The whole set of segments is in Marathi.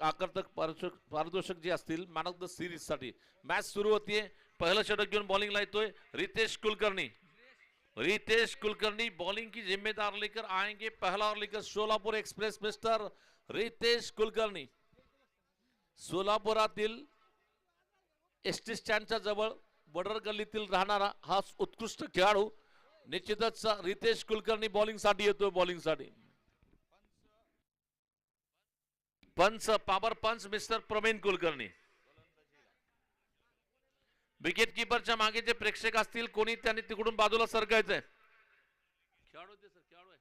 आकर्षक पारितोषिक जे असतील मॅन ऑफ द सिरीज साठी मॅच सुरू होतीये. पहिलं षटक घेऊन बॉलिंगला येतोय रितेश कुलकर्णी. रितेश कुलकर्णी बॉलिंग की जिम्मेदार लेकर आएंगे. पहला ओवर लेकर सोलापूर एक्सप्रेस मिस्टर रितेश कुलकर्णी. सोलापुरातील एसटी स्टँडच्या जवळ बॉर्डर गल्लीतील राहणारा हा उत्कृष्ट खेळाडू निश्चितच रितेश कुलकर्णी बॉलिंग साठी येतोय. बॉलिंग साठी पंच पावर पंच मिस्टर प्रवीण कुलकर्णी. विकेट कीपरच्या मागे जे प्रेक्षक असतील कोणी त्यांनी तिकडून बाजूला सरकायचंय. खेळाडू ते सर खेळाडू आहे.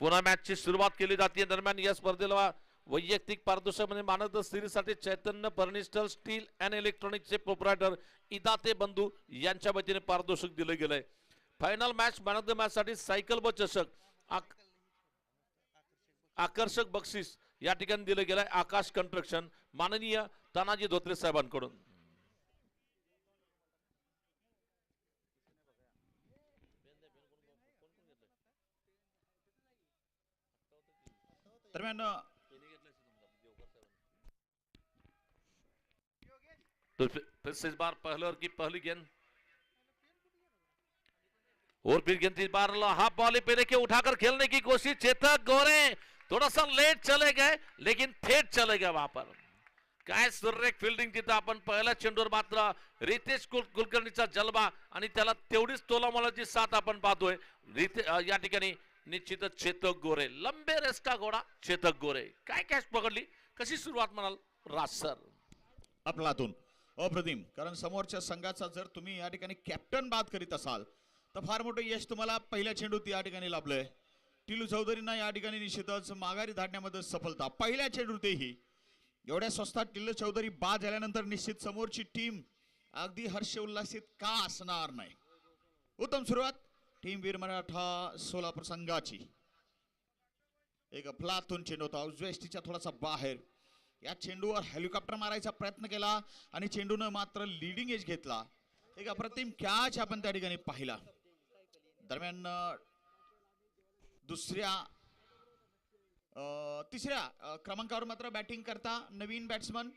पुन्हा मॅचची सुरुवात केली जाते. दरम्यान या स्पर्धेला वैयक्तिक पारितोषिक म्हणजे मॅन ऑफ द सिरीज साठी चैतन्य फर्निचर स्टील अँड इलेक्ट्रॉनिक्सचे प्रोप्रायटर इदाते बंधू यांच्या वतीने पारितोषिक दिले गेले. Final match man of the match साठी सायकल व चषक आकर्षक बक्षीस या ठिकाणी दिले गेलंय आकाश कन्स्ट्रक्शन माननीय तानाजी धोत्रे साहेबांकडून. दरम्यान तो फिर से इस बार पहले ओवर की पहली गेंद और फिर गेंद इस बार हाफ बॉल पे लेके उठाकर खेलने की कोशिश. चेतक गोरे थोड़ा सा लेट चले गए लेकिन थेट चले गए वहां पर. काय सुरेख फिल्डिंग तिथं आपण पहिल्या चेंडूवर मात्र रितेश कुलकर्णीचा जलवा आणि त्याला तेवढीच तोलामोलाची साथ आपण पाहतोय. या ठिकाणी निश्चितच चेतक गोरे लंबे रेस का घोडा चेतक गोरे काय कॅच पकडली. कशी सुरुवात म्हणाल राज सर. आपलातून अप्रतिम. कारण समोरच्या संघाचा जर तुम्ही या ठिकाणी कॅप्टन बाद करीत असाल तर फार मोठं यश तुम्हाला पहिल्या चेंडूत या ठिकाणी लाभलंय. टिलू चौधरींना या ठिकाणी निश्चितच माघारी धाडण्यामध्ये सफलता. पहिल्या चेंडूतही एवढ्या स्वस्तात टिल्लू चौधरी बाद झाल्यानंतर निश्चित समोरची टीम अगदी हर्ष उल्हासित का असणार नाही. उत्तम सुरुवात टीम वीर मराठा सोलापूर संघाची. एक अफलातून चेंडू होता उजव्या थोडासा बाहेर. या चेंडूवर हेलिकॉप्टर मारायचा प्रयत्न केला आणि चेंडूनं मात्र लिडिंग एज घेतला. एक अप्रतिम कॅच आपण त्या ठिकाणी पाहिला. दरम्यान तिसऱ्या क्रमांकावर मात्र बॅटिंग करता नवीन बॅट्समन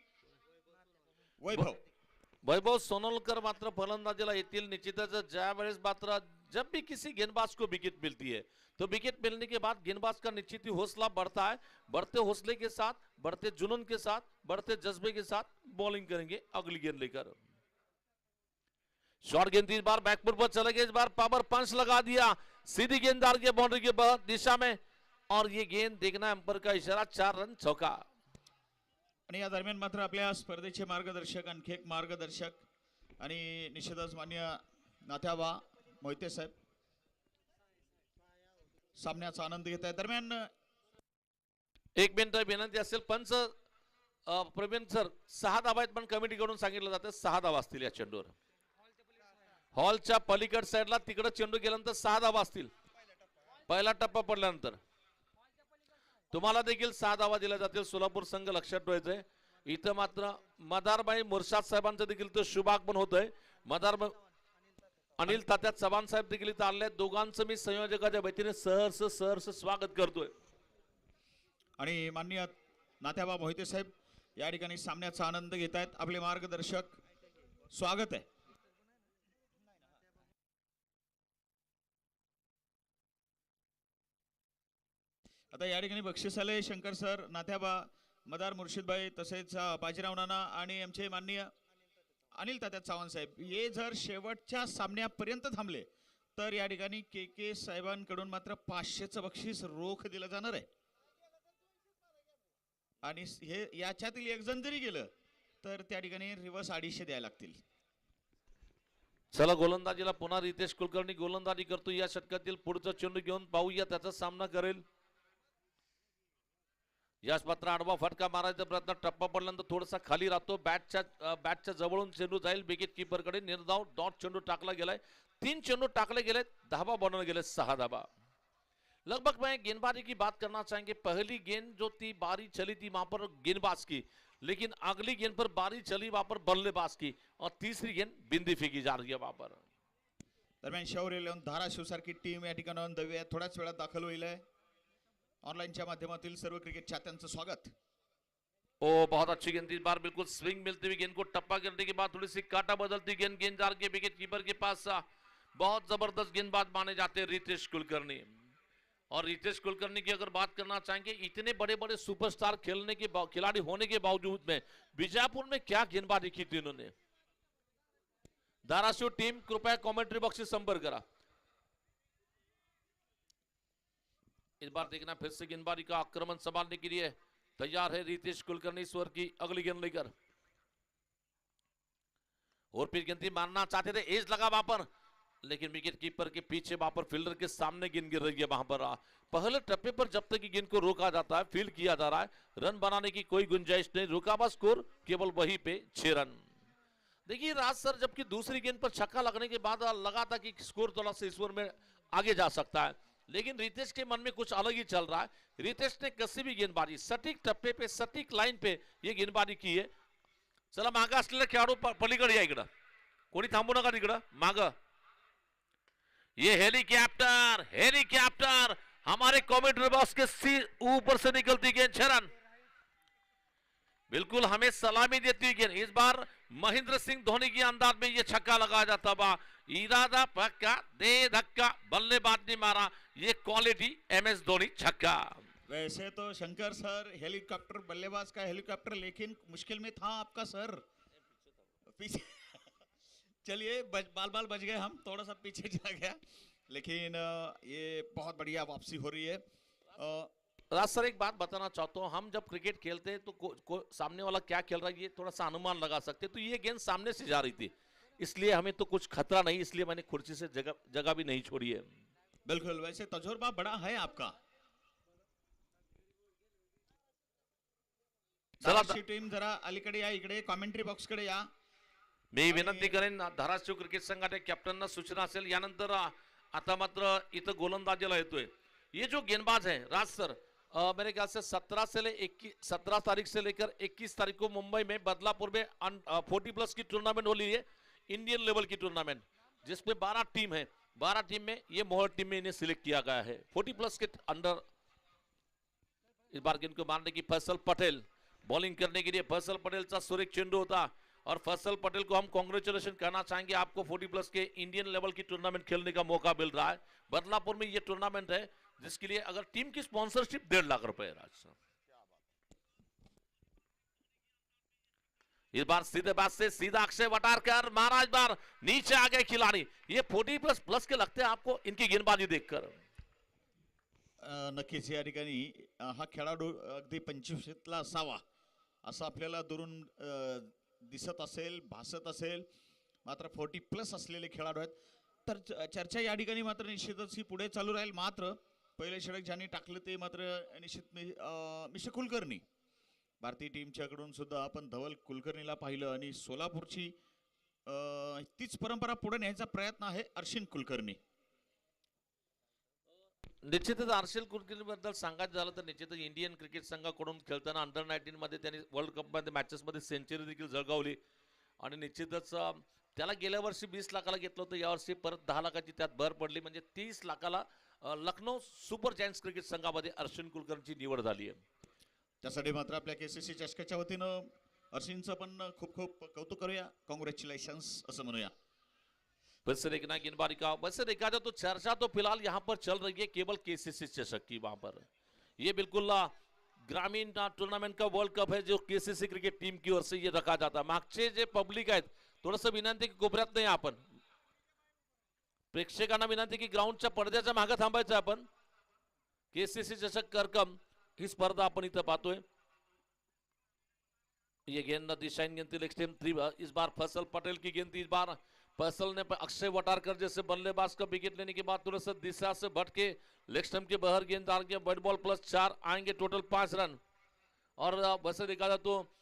वैभव सोनलकर मात्र फलंदाजीला येतील. निश्चितच ज्या वेळेस मात्र जब भी किसी गेंदबाज को विकेट मिलती है तो विकेट मिलने के बाद गेंदबाज का निश्चित ही हौसला बढ़ता है. बढ़ते हौसले के साथ बढ़ते जुनून के साथ बढ़ते जज्बे के साथ बॉलिंग करेंगे अगली गेंद लेकर. शॉर्ट गेंद इस बार बैकफुट पर चले गए. इस बार पावर पंच लगा दिया सीधी गेंददार के बाउंड्री के दिशा में और ये गेंद देखना अंपायर का इशारा 4 रन चौका. आणि या दरम्यान मात्र आपल्या स्पर्धेचे मार्गदर्शक आणखी एक मार्गदर्शक आणि निश्चितच मान्य नाथ्याबा मोहिते साहेब सामन्याचा आनंद घेत आहे. दरम्यान एक मिनिट विनंती असेल पंच प्रवीण सर 6 धावा आहेत पण कमिटीकडून सांगितलं जातं 6 धावा असतील या चेंडूवर. हॉलच्या पलीकड साईडला तिकडे चेंडू गेल्यानंतर 6 धावा असतील. पहिला टप्पा पडल्यानंतर तुम्हाला देखील 6 धावा दिल्या जातील. सोलापूर संघ लक्षात ठेवायचंय. इथं मात्र मदारबाई मुर्शाद साहेबांचं देखील तो शुभागमन होतंय. मदार अनिल तात्या चव्हाण साहेब देखील इथं आले. दोघांचं मी संयोजकाच्या वतीने सहर्ष स्वागत करतोय. आणि माननीय नाथ्याबा मोहिते साहेब या ठिकाणी सामन्याचा आनंद घेत आहेत. आपले मार्गदर्शक स्वागत आहे. आता या ठिकाणी बक्षीस आले शंकर सर नाथ्याबा मदार मुर्शिदभाई तसेच बाजीराव नाना आणि आमचे माननीय अनिल तात्या चव्हाण साहेब हे जर शेवटच्या सामन्यापर्यंत थांबले तर या ठिकाणी के साहेबांकडून मात्र 500चं बक्षीस रोख दिलं जाणार आहे. आणि हे याच्यातील एक जण जरी गेलं तर त्या ठिकाणी रिवर्स 250 द्यायला लागतील. चला गोलंदाजीला पुन्हा रितेश कुलकर्णी गोलंदाजी करतो. या षटकातील पुढचा चेंडू घेऊन पाहूया त्याचा सामना करेल. याच मात्र आडवा फटका मारायचा प्रयत्न टप्पा पडल्यानंतर थोडासा खाली राहतो. बॅटच्या जवळून चेंडू जाईल विकेट कीपर कडे. निर्धाव डॉट चेंडू टाकला गेलाय. 3 चेंडू टाकले गेले. धाबा बनवले गेले 6 धाबा. लगभग मैं गेंदबाजी की बात करना चाहेंगे. पहली गेंद जो थी बारी चली थी वहां पर गेंदबाज की लेकिन अगली गेंद पर बारी चली वहां पर बल्लेबाज की और तीसरी गेंद बिंदी फेंकी जा रही है वहां पर. दरम्यान शौर्य इलेव्हन धाराशिव सारखी टीम या ठिकाणी नोंदवी आहे. थोड्याच वेळात दाखल होईल आहे. ऑनलाईनच्या माध्यमातील सर्व क्रिकेट चाहत्यांचं स्वागत. ओ बहुत अच्छी गेंद इस बार, बिल्कुल स्विंग मिलती हुई गेंद को टप्पा करने के बाद थोड़ी सी काटा बदलती गेंद गेंददार के विकेट कीपर के पास बहुत जबरदस्त गेंदबाज माने जाते हैं रितेश कुलकर्णी. और रितेश कुलकर्णी की अगर बात करना चाहेंगे, इतने बड़े बड़े सुपरस्टार खेलने के खिलाड़ी होने के बावजूद में बीजापुर में क्या गेंदबाजी की थी इन्होंने. धाराशिव टीम कृपया कमेंट्री बॉक्स से संपर्क करा. इस बार देखना फिर से गेंदबाजी का आक्रमण संभालने के लिए तैयार है रितेश कुलकर्णी. ईश्वर की अगली गेंद लेकर और फिर गेंद मारना चाहते थे, एज लगा वहां पर, लेकिन विकेट कीपर के पीछे वहां पर फील्डर के सामने गेंद गिर रही है. वहां पर पहले टप्पे पर जब तक गेंद को रोका जाता है, फील्ड किया जा रहा है, रन बनाने की कोई गुंजाइश नहीं. रुकावा स्कोर केवल वहीं पे 6 रन. देखिए राज सर, जबकि दूसरी गेंद पर छक्का लगने के बाद लगा था कि स्कोर थोड़ा सा ईश्वर में आगे जा सकता है, लेकिन रितेश के मन में कुछ अलग ही चल रहा है. रितेश ने कसी भी गेंदबाजी सटीक टप्पे पे सटीक लाइन पे ये गेंदबाजी की है. चला मागे असलेला खेळाडू पलीकडे या, इकडं कोणी थांबू नका, तिकडं माग. ये हेलीकॉप्टर हमारे कमेंट्री बॉक्स के ऊपर से निकलती गेंद 6 रन. बिल्कुल हमें सलामी देती हुई गेंद. इस बार महेंद्र सिंह धोनी के अंदाज में ये छक्का लगाया जाता बा. इरादा पक्का, दे धक्का, बल्लेबाज ने मारा. ये क्वालिटी MS धोनी छक्का. वैसे तो शंकर सर हेलीकॉप्टर बल्लेबाज का हेलीकॉप्टर, लेकिन मुश्किल में था आपका सर पीछे. चलिए बाल बाल बच गए हम, थोड़ा सा पीछे चला गया, लेकिन ये बहुत बढ़िया वापसी हो रही है. राज सर एक बात बताना चाहता हूँ, हम जब क्रिकेट खेलते हैं तो सामने वाला क्या खेल रहा है ये थोड़ा सा अनुमान लगा सकते हैं. तो ये गेंद सामने से जा रही थी, इसलिए हमें तो कुछ खतरा नहीं, इसलिए मैंने कुर्सी से जगह भी नहीं छोड़ी है. बिल्कुल, वैसे तजुर्बा बड़ा है आपका. धाराशिव टीम जरा अलीकडे या, इकडे कॉमेंट्री बॉक्स कडे या. मी विनंती करेन धाराशिव क्रिकेट संघाच्या कॅप्टनना सूचना असेल. यानंतर आता मात्र इथं गोलंदाजीला येतोय ये जो गेंदबाज है राज सर. मेरे ख्याल से 17 तारीख से लेकर 21 तारीख को मुंबई में बदलापुर में 40+ की टूर्नामेंट हो रही है, इंडियन लेवल की टूर्नामेंट, जिसमें 12 टीम है. 12 टीम में ये मोहर टीम में इन्हें सिलेक्ट किया गया है 40+ के अंडर. इस बार इनको मारने की फैसल पटेल बॉलिंग करने के लिए. फैसल पटेल का सुरेख चेंडू होता और फैसल पटेल को हम कांग्रेचुलेशन कहना चाहेंगे. आपको 40+ के इंडियन लेवल की टूर्नामेंट खेलने का मौका मिल रहा है. बदलापुर में ये टूर्नामेंट है जिसके लिए अगर टीम की स्पॉन्सरशिप 1.5 लाख रुपए है. राज इस बार सीधे बात से सीधा अक्षय वटारकर मारा. इस बार नीचे आ गए खिलाड़ी. ये 40+ के लगते हैं आपको इनकी गेंदबाजी देखकर. नक्कीच या ठिकाणी हा खेळाडू अगदी 25ला असावा असं आपल्याला दुरून दिसत असेल, भासत असेल. मात्र 40+ असलेले खेळाडू आहेत. तर चर्चा या ठिकाणी मात्र निश्चितच ही पुढे चालू राहील. मात्र पहिले षटक ज्यांनी टाकलं ते मात्र निश्चित मिस्टर कुलकर्णी. भारतीय टीमच्या कडून सुद्धा आपण धवल कुलकर्णीला पाहिलं आणि सोलापूरची तीच परंपरा पुढे न्यायचा प्रयत्न आहे अर्शिन कुलकर्णी. निश्चितच अर्शिल कुलकर्णी बद्दल सांगायचं झालं तर निश्चितच इंडियन क्रिकेट संघाकडून खेळताना अंडर 19 मध्ये त्यांनी वर्ल्ड कप मध्ये मॅचेस मध्ये सेंचुरी देखील झळकावली. आणि निश्चितच त्याला गेल्या वर्षी 20 लाखाला घेतलं होतं, यावर्षी परत 10 लाखाची त्यात भर पडली, म्हणजे 30 लाखाला लखनौ सुपर जायंट्स क्रिकेट संघामध्ये अर्शिन कुलकर्णीची निवड झाली आहे. त्यासाठी मात्र आपल्या KCC चषकाच्या वतीनं अर्शिनचं पण खूप खूप कौतुक करूया. कॉंग्रॅच्युलेशन्स असं म्हणूया. वैसे देखना गेंदबाजी का वैसे देखा जाए तो चर्चा तो फिलहाल यहाँ पर चल रही है केवल KCC चषक की. वहां पर ये बिल्कुल ग्रामीण टूर्नामेंट का वर्ल्ड कप है जो KCC क्रिकेट टीम की ओर से ये रखा जाता है. मागचे जे पब्लिक आहेत थोडंसं विनंती की कोपऱ्यात नाही, आपण प्रेक्षकांना विनंती की ग्राउंडच्या पडद्याच्या मागे थांबायचं. आपण KCC चषक करकम ही स्पर्धा आपण इथं पाहतोय. ये गेंद दिशाइन गेंद लेग स्टंप 3. इस बार फैसल पटेल की गेंद. इस बार फैसल ने अक्षय वटारकर जैसे बल्लेबाज का विकेट लेने के बाद तुरंत दिशा से भटके लेग स्टंप के बाहर गेंददार के बॉल +4 आएंगे. Total 5 run. और वैसे देखा जाए तो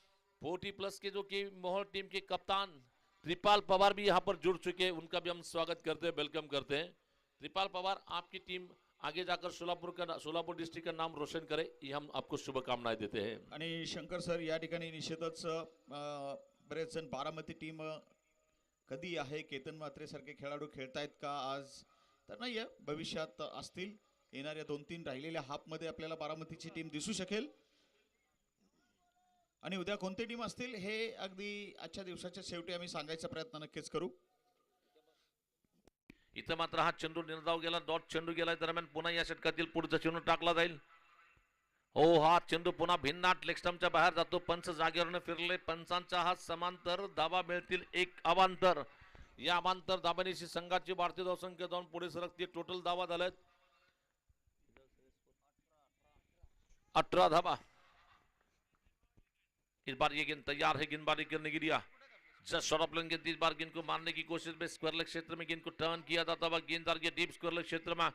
40+ के जो कि मोहर टीम के कप्तान त्रिपाल पवार भी यहाँ पर जुड़ चुके हैं. उनका भी हम स्वागत करते हैं, वेलकम करते हैं. त्रिपाल पवार, आपकी टीम आगे जाकर सोलापुर डिस्ट्रिक्ट का नाम रोशन करे, ये हम आपको शुभकामनाएं देते हैं. आणि शंकर सर या ठिकाणी निश्चितच बरेच जण बारामती टीम कधी आहे? केतन म्हात्रे सारखे खेळाडू खेळतायत का आज? तर नाहीये, भविष्यात असतील. येणाऱ्या 2-3 राहिलेल्या हाफमध्ये आपल्याला बारामतीची टीम दिसू शकेल. आणि उद्या कोणती टीम असतील हे अगदी आजच्या दिवसाच्या शेवटी आम्ही सांगायचा प्रयत्न नक्कीच करू. इथं मात्र हा चेंडू निर्धाव गेला, डॉट चेंडू गेला. दरम्यान पुन्हा या षटकातील पुढचा चेंडू टाकला जाईल. हो, हा चेंडू पुन्हा भिन्नाट लेगस्टम्पच्या बाहेर जातो. पंच जागेवरनं फिरले. पंचांचा हा समांतर धाबा मिळतील, एक अवांतर. या अवांतर धाबांनीशी संघाची भारतीय धावसंख्या जाऊन पुढे सरकते. टोटल धावा झालेत 18 धाबा. इस बार ये गेंद तैयार है गेंदबाजी करने के लिए. जस्ट शॉट ऑफ लेंगे इस बार गेंद को मारने की कोशिश में स्क्वायर लेग क्षेत्र में गेंद को टर्न किया जाता हुआ गेंददार के डीप स्क्वायर लेग क्षेत्र में.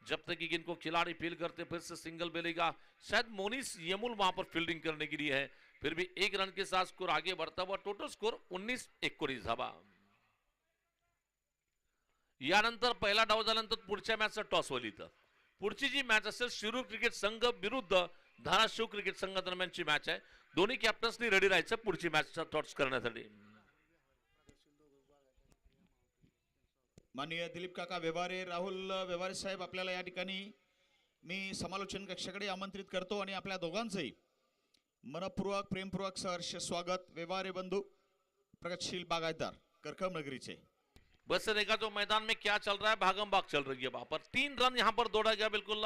जब तक कि गेंद को खिलाड़ी फील करते फिर से सिंगल मिलेगा. शायद मोनिस यमुल वहां पर फील्डिंग करने के लिए है. फिर भी एक रन के साथ स्कोर आगे बढ़ता हुआ. टोटल स्कोर 19-19 धाबा. यानंतर पहिला डाव झाल्यानंतर पुढच्या मॅचचा टॉस होईल. इथं पुढची जी मॅच असेल शिरूर क्रिकेट संघ विरुद्ध धाराशिव क्रिकेट संघ दरम्यानची मॅच आहे. दोन्ही कॅप्टन्सनी रेडी राहायचं पुढची मॅचचा टॉस करण्यासाठी. माननीय दिलीप काका व्यवहारे, राहुल व्यवहारे साहेब, आपल्याला या ठिकाणी मी समालोचन कक्षाकडे आमंत्रित करतो आणि आपल्या दोघांचंही मनपूर्वक प्रेमपूर्वक सहर्ष स्वागत. व्यवहारे बंधू, प्रगतशील बागायतदार, करकम नगरीचे. बस से देखा तो मैदान में क्या चल रहा है, भागम भाग चल रही है. वहां पर 3 रन यहां पर दौड़ा गया बिल्कुल,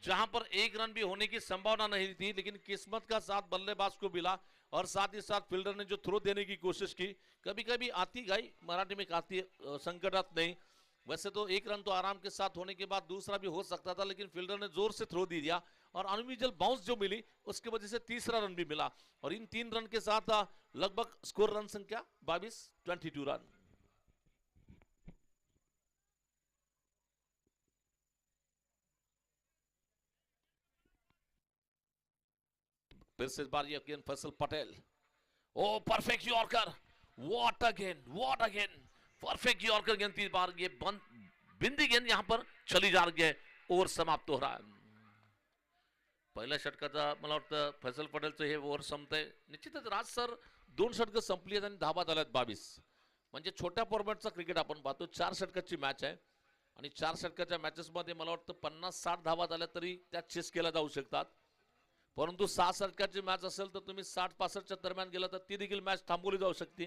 जहां पर 1 रन भी होने की संभावना नहीं थी, लेकिन किस्मत का साथ बल्लेबाज को मिला और साथ ही साथ फील्डर ने जो थ्रो देने की कोशिश की. कभी कभी आती गई, मराठी में आती है, संकटात नहीं. वैसे तो 1 रन तो आराम के साथ होने के बाद दूसरा भी हो सकता था, लेकिन फील्डर ने जोर से थ्रो दे दिया और अनयूजुअल बाउंस जो मिली उसकी वजह से तीसरा रन भी मिला. और इन 3 रन के साथ लगभग स्कोर रन संख्या 22 रन. फिर से इस बार ये again Faisal Patel. Oh perfect yorker, what again perfect yorker गेंद. इस बार ये बिंदी गेंद यहां पर चली जा रही है. ओव्हर समाप्त हो रहा है. पहिल्या षटकाचा मला वाटतं फैसल पटेलचं हे ओव्हर संपतंय. निश्चितच राज सर 2 षटकं संपली आहेत आणि धाबा झाल्यात 22. म्हणजे छोट्या फॉर्मॅटचा क्रिकेट आपण पाहतो. 4 षटकाची मॅच आहे आणि 4 षटकाच्या मॅचेसमध्ये मला वाटतं 50-60 धावा झाल्या तरी त्या चेस केल्या जाऊ शकतात. परंतु 6 षटकाची मॅच असेल तर तुम्ही 60-65च्या दरम्यान गेला तर ती देखील मॅच थांबवली जाऊ शकते.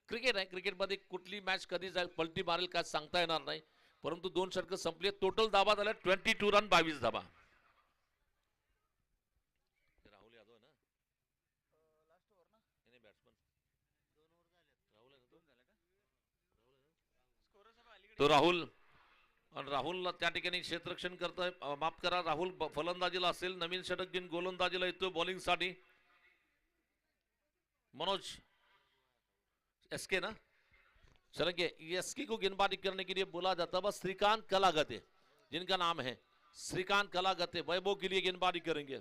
क्रिकेट आहे, क्रिकेटमध्ये कुठली मॅच कधी पलटी मारेल काय सांगता येणार नाही. परंतु 2 षटकं संपली. टोटल धावा झाल्या 22 रन 22 धावा. राहुल यादव आहे ना, लास्ट ओव्हर ना, नाही बॅट्समन 2 ओव्हर झाले. राहुल आहे ना, 2 झाले का? तो राहुल आणि राहुल त्या ठिकाणी क्षेत्ररक्षण करतोय. माफ करा, राहुल फलंदाजीला असेल. नवीन षटक घेऊन गोलंदाजीला येतो बॉलिंग साठी. मनोज एसके ना, चलेंगे. एसके को गेंदबाजी करने के लिए बोला जाता है. श्रीकांत कलागते जिनका नाम है, श्रीकांत कलागते वैभव के लिए गेंदबाजी करेंगे.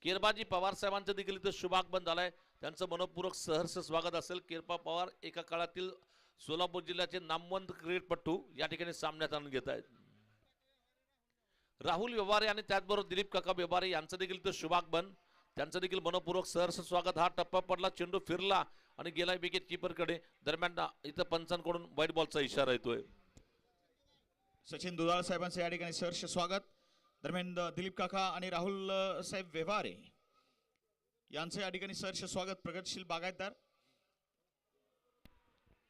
केरबाजी पवार साहेबांचं देखील इथं शुभागमन झालंय. त्यांचं मनपूर्वक सहर्ष स्वागत असेल. केरपा पवार एका काळातील सोलापूर जिल्ह्याचे नामवंत क्रिकेटपटू या ठिकाणी सामन्यात आणून घेत आहेत. राहुल व्यवहारे आणि त्याचबरोबर दिलीप काका व्यवहारे यांचं देखील इथं शुभागमन, त्यांचं देखील मनपूर्वक सहर्ष स्वागत. हा टप्पा पडला, चेंडू फिरला आणि गेला विकेट कीपर कडे. दरम्यान इथं पंचांकडून व्हाईट बॉलचा इशारा येतोय. सचिन दुधाळ साहेबांचं या ठिकाणी सहर्ष स्वागत. दरम्यान दिलीप काका आणि राहुल साहेब व्यवहारे यांचं या ठिकाणी सहर्ष स्वागत. प्रगतशील बागायतदार.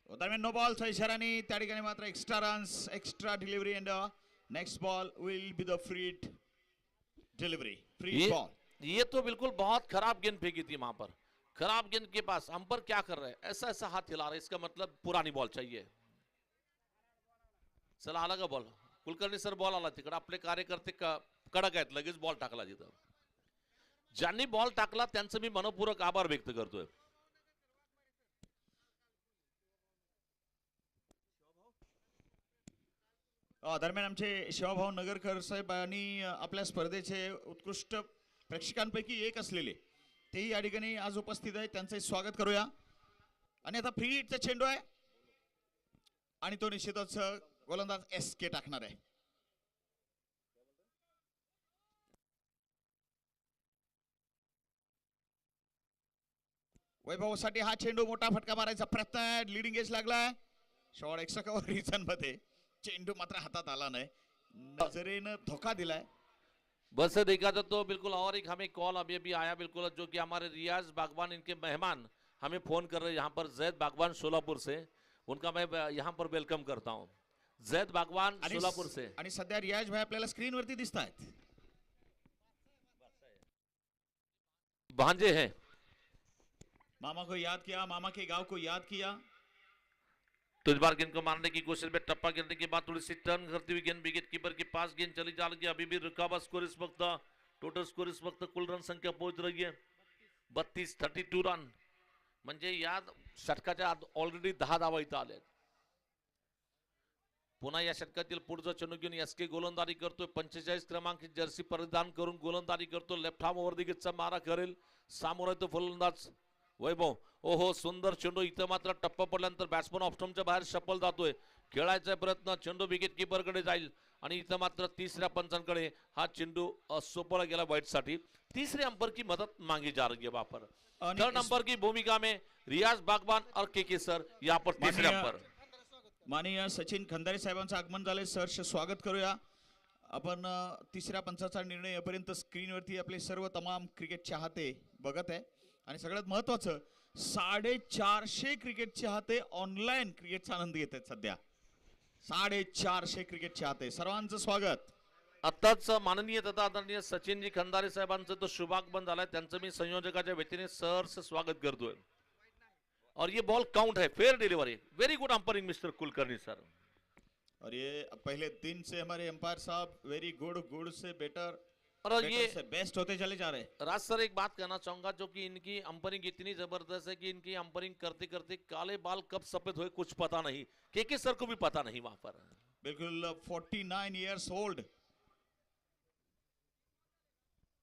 दरम्यान नो बॉलचा इशाराने त्या ठिकाणी मात्र extra runs, extra delivery and next ball will be the free delivery, free ball. ये तो बिल्कुल बहुत खराब गेंद फेंकी थी वहां पर. खराब गेंद के पास अंपर क्या कर रहे हैं, ऐसा ऐसा हाथ हिला रहे, इसका मतलब पुरानी बॉल चाहिए. चला आला का बॉल, कुलकर्णी सर बॉल आला तिकडे. आपले कार्यकर्ते कडक आहेत, लगेच बॉल टाकला तिथं. ज्यांनी बॉल टाकला त्यांचं मी मनपूर्वक आभार व्यक्त करतोय. दरम्यान आमचे शिवाभाऊ नगरकर साहेब आणि आपल्या स्पर्धेचे उत्कृष्ट प्रेक्षकांपैकी एक असलेले तेही या ठिकाणी आज उपस्थित आहे. त्यांचे स्वागत करूया. आणि आता फ्री हिटचा चेंडू आहे आणि तो निश्चितच गोलंदाज एसके टाकणार आहे. वैभवसाठी हा चेंडू मोठा फटका मारायचा प्रयत्न, लीडिंग एज लागलाय. शॉट एक्स्ट्रा कव्हर रिजन मध्ये चेंडू मात्र हातात आला नाही, नजरेनं धोका दिलाय. बस से देखा जाए तो बिल्कुल, और एक हमें कॉल अभी अभी आया बिल्कुल, जो कि हमारे रियाज बागवान इनके मेहमान हमें फोन कर रहे हैं यहाँ पर, जैद बागवान सोलापुर से. उनका मैं यहाँ पर वेलकम करता हूँ. जैद बागवान सोलापुर से. आणि सध्या रियाज भाई आपल्याला स्क्रीनवरती दिसत आहेत. भांजे हैं. मामा को याद किया, मामा के गांव को याद किया. तो इस बार गेंद को मारने की कोशिश में टप्पा गिरने के बाद थोड़ी सी टर्न करती हुई गेंद विकेट कीपर के पास गेंद चली जा रही है. अभी भी रुका हुआ स्कोर इस वक्त, टोटल स्कोर इस वक्त कुल रन संख्या पहुंच रही है 32 रन. म्हणजे या षटकाच्या ऑलरेडी 10 धावा इथं आल्या. पुन्हा या षटकातील पुढचा चेंडू घेऊन एसके गोलंदाजी करतोय. 45 क्रमांक जर्सी परिधान करून गोलंदाजी करतो. लेफ्ट हार्म ओव्हर दिगेचा मारा करेल. सामोर तो फलंदाज वैभव. ओहो, सुंदर चेंडू. इथं मात्र टप्पा पडल्यानंतर बॅट्समन ऑप्शनच्या बाहेर शपल जातोय. खेळायचा प्रयत्न, चेंडू विकेट कीपर कडे जाईल आणि इथं मात्र तिसऱ्या पंचांकडे हा चेंडू सोपवला गेला वाईट साठी. तीसरे अंपर की मदद मांगी जा रही है वहां पर. थर्ड अंपर की भूमिका में रियाज बागवान और के सर यहाँ पर तीसरे अंपर. माननीय सचिन खंदारे साहेबांचं आगमन झालंय. सरचे स्वागत करूया आपण. तिसऱ्या पंचाचा निर्णय यापर्यंत स्क्रीनवरती आपले सर्व तमाम क्रिकेट चाहते बघत आहे. आणि सगळ्यात महत्वाचं 450 क्रिकेट चाहते ऑनलाईन क्रिकेटचा आनंद घेत आहेत सध्या. 450 क्रिकेट चाहते, सर्वांचं स्वागत. आताच माननीय तथा आदरणीय सचिनजी खंदारे साहेबांचं तो शुभागमन झालाय. त्यांचं मी संयोजकाच्या वतीने सहर्ष स्वागत करतोय. और ये बॉल काउंट है, fair delivery. Very good umpiring mister Kulkarni sir. और ये पहले दिन से हमारे अंपायर साहब वेरी गुड, गुड से बेटर और ये से बेस्ट होते चले जा रहे हैं. राज सर, एक बात कहना चाहूंगा, जो कि इनकी अंपायरिंग इतनी जबरदस्त है कि इनकी अंपायरिंग करते करते काले बाल कब सफेद हुए कुछ पता नहीं. के सर को भी पता नहीं वहां पर. बिल्कुल 49 इयर्स ओल्ड,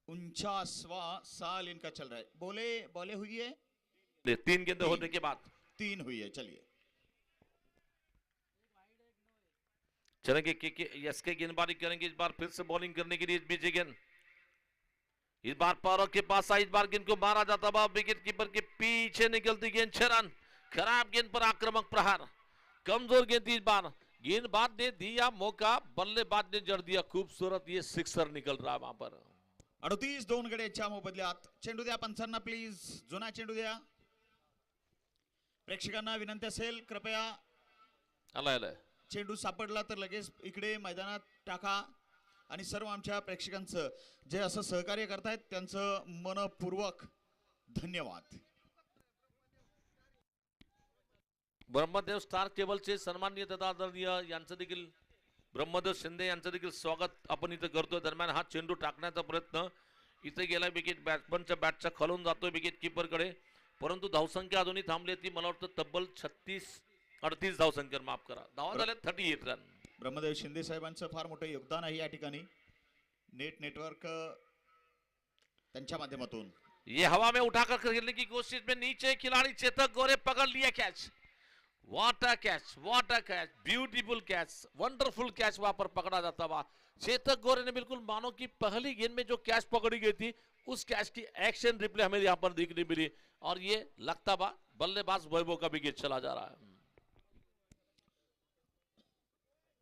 49वां साल इनका चल रहा है. बोले हुई है 3 गेंद होने के बाद 3 हुई है. चलिए चलेंगे के एसके गेंदबाजी करेंगे. इस बार फिर से बॉलिंग करने के लिए बीजे गेंद. इस बार पारो के पास आई. इस बार गेंद को मारा जाता हुआ विकेट कीपर के पीछे निकलती गेंद 6 रन. खराब गेंद पर आक्रामक प्रहार. कमजोर गेंद. इस बार गेंदबाज ने दिया मौका, बल्लेबाज ने जड़ दिया. खूबसूरत ये सिक्सर निकल रहा है वहां पर. 38 2 गड्याच्या मोबदल्यात. चेंडू द्या पंचांना प्लीज, जुना चेंडू द्या. प्रेक्षकांना विनंती असेल, कृपया आलाय चेंडू सापडला तर लगेच इकडे मैदानात टाका. आणि सर्व आमच्या प्रेक्षकांचं जे असं सहकार्य करतायत त्यांचं मनपूर्वक धन्यवाद. ब्रह्मदेव स्टार केबलचे सन्माननीय तथा आदरणीय यांचं देखील, ब्रह्मदेव शिंदे यांचं देखील स्वागत आपण इथं करतोय. दरम्यान हा चेंडू टाकण्याचा प्रयत्न इथे गेला. विकेट बॅट्समनच्या बॅटच्या खालून जातोय विकेट कीपर कडे, परंतु धावसंख्या अजूनही थांबली ती. मला वाटतं तब्बल 38 धावसंख्या, माफ करा, धावा झाल्या 38 रन. ब्रह्मदेव शिंदे साहेबांचं फार मोठं योगदान आहे या ठिकाणी. नेट नेटवर्क त्यांच्या माध्यमातून. ये हवा में उठाकर खेलने की कोशिश में नीचे खिलाड़ी चेतक गोरे पकड़ लिया catch. What a catch, beautiful catch, wonderful catch वहां पर पकड़ा जाता हुआ. चेतक गोरे ने बिल्कुल मानो कि पहली गेंद में जो कैच पकड़ी गई थी उस कैच की एक्शन रिप्ले हमें यहाँ पर देखने मिली. और ये लगता हुआ बल्लेबाज वैभव का विकेट चला जा रहा है.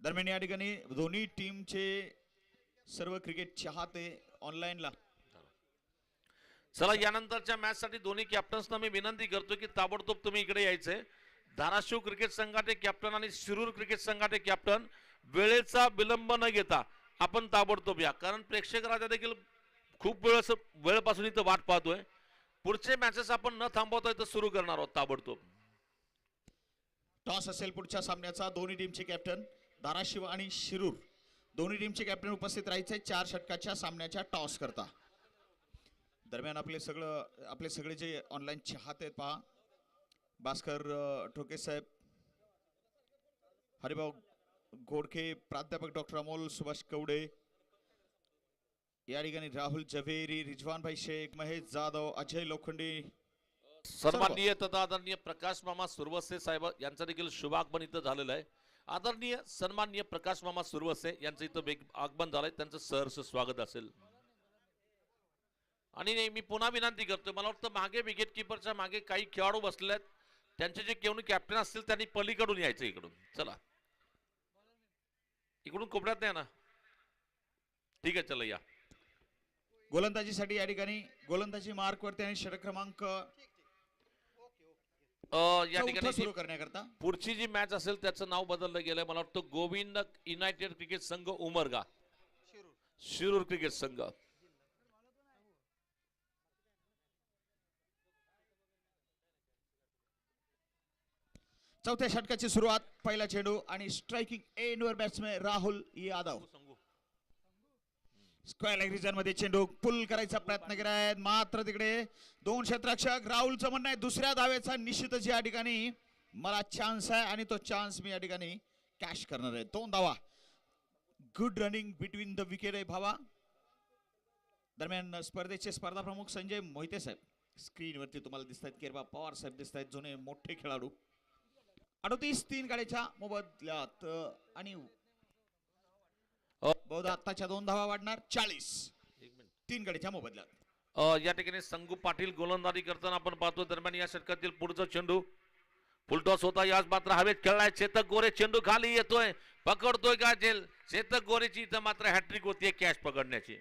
दरम्यान या ठिकाणी दोन्ही टीमचे सर्व क्रिकेट चाहते ऑनलाईनला. चला, यानंतरच्या मॅच साठी दोन्ही कॅप्टन्सना मी विनंती करतो की ताबडतोब तुम्ही इकडे यायचे. धाराशिव क्रिकेट संघाचे कॅप्टन आणि शिरूर क्रिकेट संघाचे कॅप्टन वेळेचा विलंब न घेता आपण ताबडतोब या. कारण प्रेक्षक राजा देखील खूप वेळपासून इथं वाट पाहतोय. पुढचे मॅचेस आपण न थांबवता इथं सुरू करणार आहोत ताबडतोब. टॉस असेल पुढच्या सामन्याचा. दोन्ही टीमचे कॅप्टन धाराशिव आणि शिरूर दोन्ही टीमचे कॅप्टन उपस्थित राहायचे 4 षटकाच्या सामन्याच्या टॉस करता. दरम्यान आपले सगळे जे ऑनलाईन चाहते आहेत पहा, भास्कर ठोके साहेब, हरिभाऊ गोडके, प्राध्यापक डॉक्टर अमोल सुभाष कवडे, या ठिकाणी राहुल जवेरी, रिजवान भाई शेख, महेश जाधव, अजय लोखंडे, सन्माननीय तथा आदरणीय प्रकाश मामा सुरवसे साहेब यांचं देखील शुभागमन इथं झालेलं आहे. आदरणीय सन्माननीय प्रकाश मामा सुरवसे यांचं इथं आगमन झालंय. त्यांचं सहर्ष स्वागत असेल. आणि नाही, मी पुन्हा विनंती करतोय, मला वाटतं मागे विकेट किपरच्या मागे काही खेळाडू बसले आहेत, त्यांचे जे कोणी कॅप्टन असतील त्यांनी पलीकडून यायचं इकडून. चला इकडून कोपऱ्यात नाही ना, ठीक आहे चला या. गोलंदाजीसाठी या ठिकाणी गोलंदाजी मार्क वरती आणि षटक क्रमांक या ठिकाणी सुरू करण्याकरता पुढची जी मॅच असेल त्याचं नाव बदललं गेलंय, मला वाटतं गोविंद युनायटेड क्रिकेट संघ उमरगा शिरूर क्रिकेट संघ. चौथ्या षटकाची सुरुवात. पहिला चेंडू आणि स्ट्रायकिंग एंडवर batsman Rahul Yadav. Square leg region मध्ये चेंडू पुल करायचा प्रयत्न केला आहे, मात्र तिकडे दोन क्षेत्ररक्षक. राहुलचं म्हणणं आहे दुसऱ्या धावेचा निश्चितच या ठिकाणी मला चान्स आहे आणि तो चान्स मी या ठिकाणी कॅश करणार आहे. 2 धावा. Good running between the wicket आहे भावा. दरम्यान स्पर्धेचे स्पर्धा प्रमुख संजय मोहिते साहेब स्क्रीनवरती तुम्हाला दिसत आहेत. केरबा पवार साहेब दिसत आहेत, जुने मोठे खेळाडू. 38 3 गाड्याच्या मोबदल्यात आणि बहुधा आत्ताच्या 2 धावा वाढणार. 40 3 गाड्याच्या मोबदल्यात. या ठिकाणी संगू पाटील गोलंदाजी करताना आपण पाहतो. दरम्यान या षटकातील पुढचा चेंडू फुलटॉस होता, याच मात्र हवेत खेळलाय. चेतक गोरे चेंडू खाली येतोय, पकडतोय का झेल. चेतक गोरेची इथं मात्र हॅट्रिक होतीये कॅच पकडण्याची.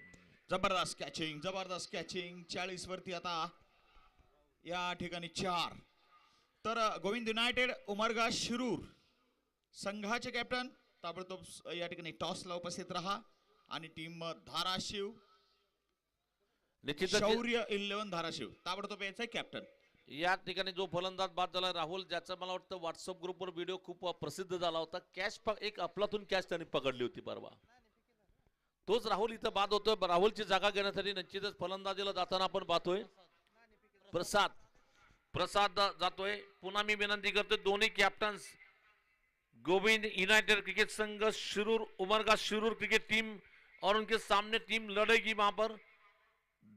जबरदस्त कॅचिंग, जबरदस्त कॅचिंग. 40 वरती आता या ठिकाणी 4. तर गोविंद युनायटेड उमरगा शिरूर संघाचे कॅप्टन ताबडतोब या ठिकाणी टॉसला उपस्थित राहा. आणि टीम धाराशिव निश्चितच शौर्य 11 धाराशिव ताबडतोब यायचा कॅप्टन. या ठिकाणी जो फलंदाज बाद झाला राहुल, ज्याचा मला वाटतं व्हॉट्सअप ग्रुपवर व्हिडिओ खूप प्रसिद्ध झाला होता. कॅच एक अफलातून कॅच त्यांनी पकडली होती परवा, तोच राहुल इथं बाद होतोय. राहुलची जागा घेण्यासाठी निश्चितच फलंदाजीला जाताना आपण पाहतोय प्रसाद जातोय. पुन्हा मी विनंती करतोय दोन्ही कॅप्टन्स गोविंद युनाइटेड क्रिकेट संघ शिरूर उमरगा शिरूर क्रिकेट टीम और उनके सामने टीम लड़ेगी वहां पर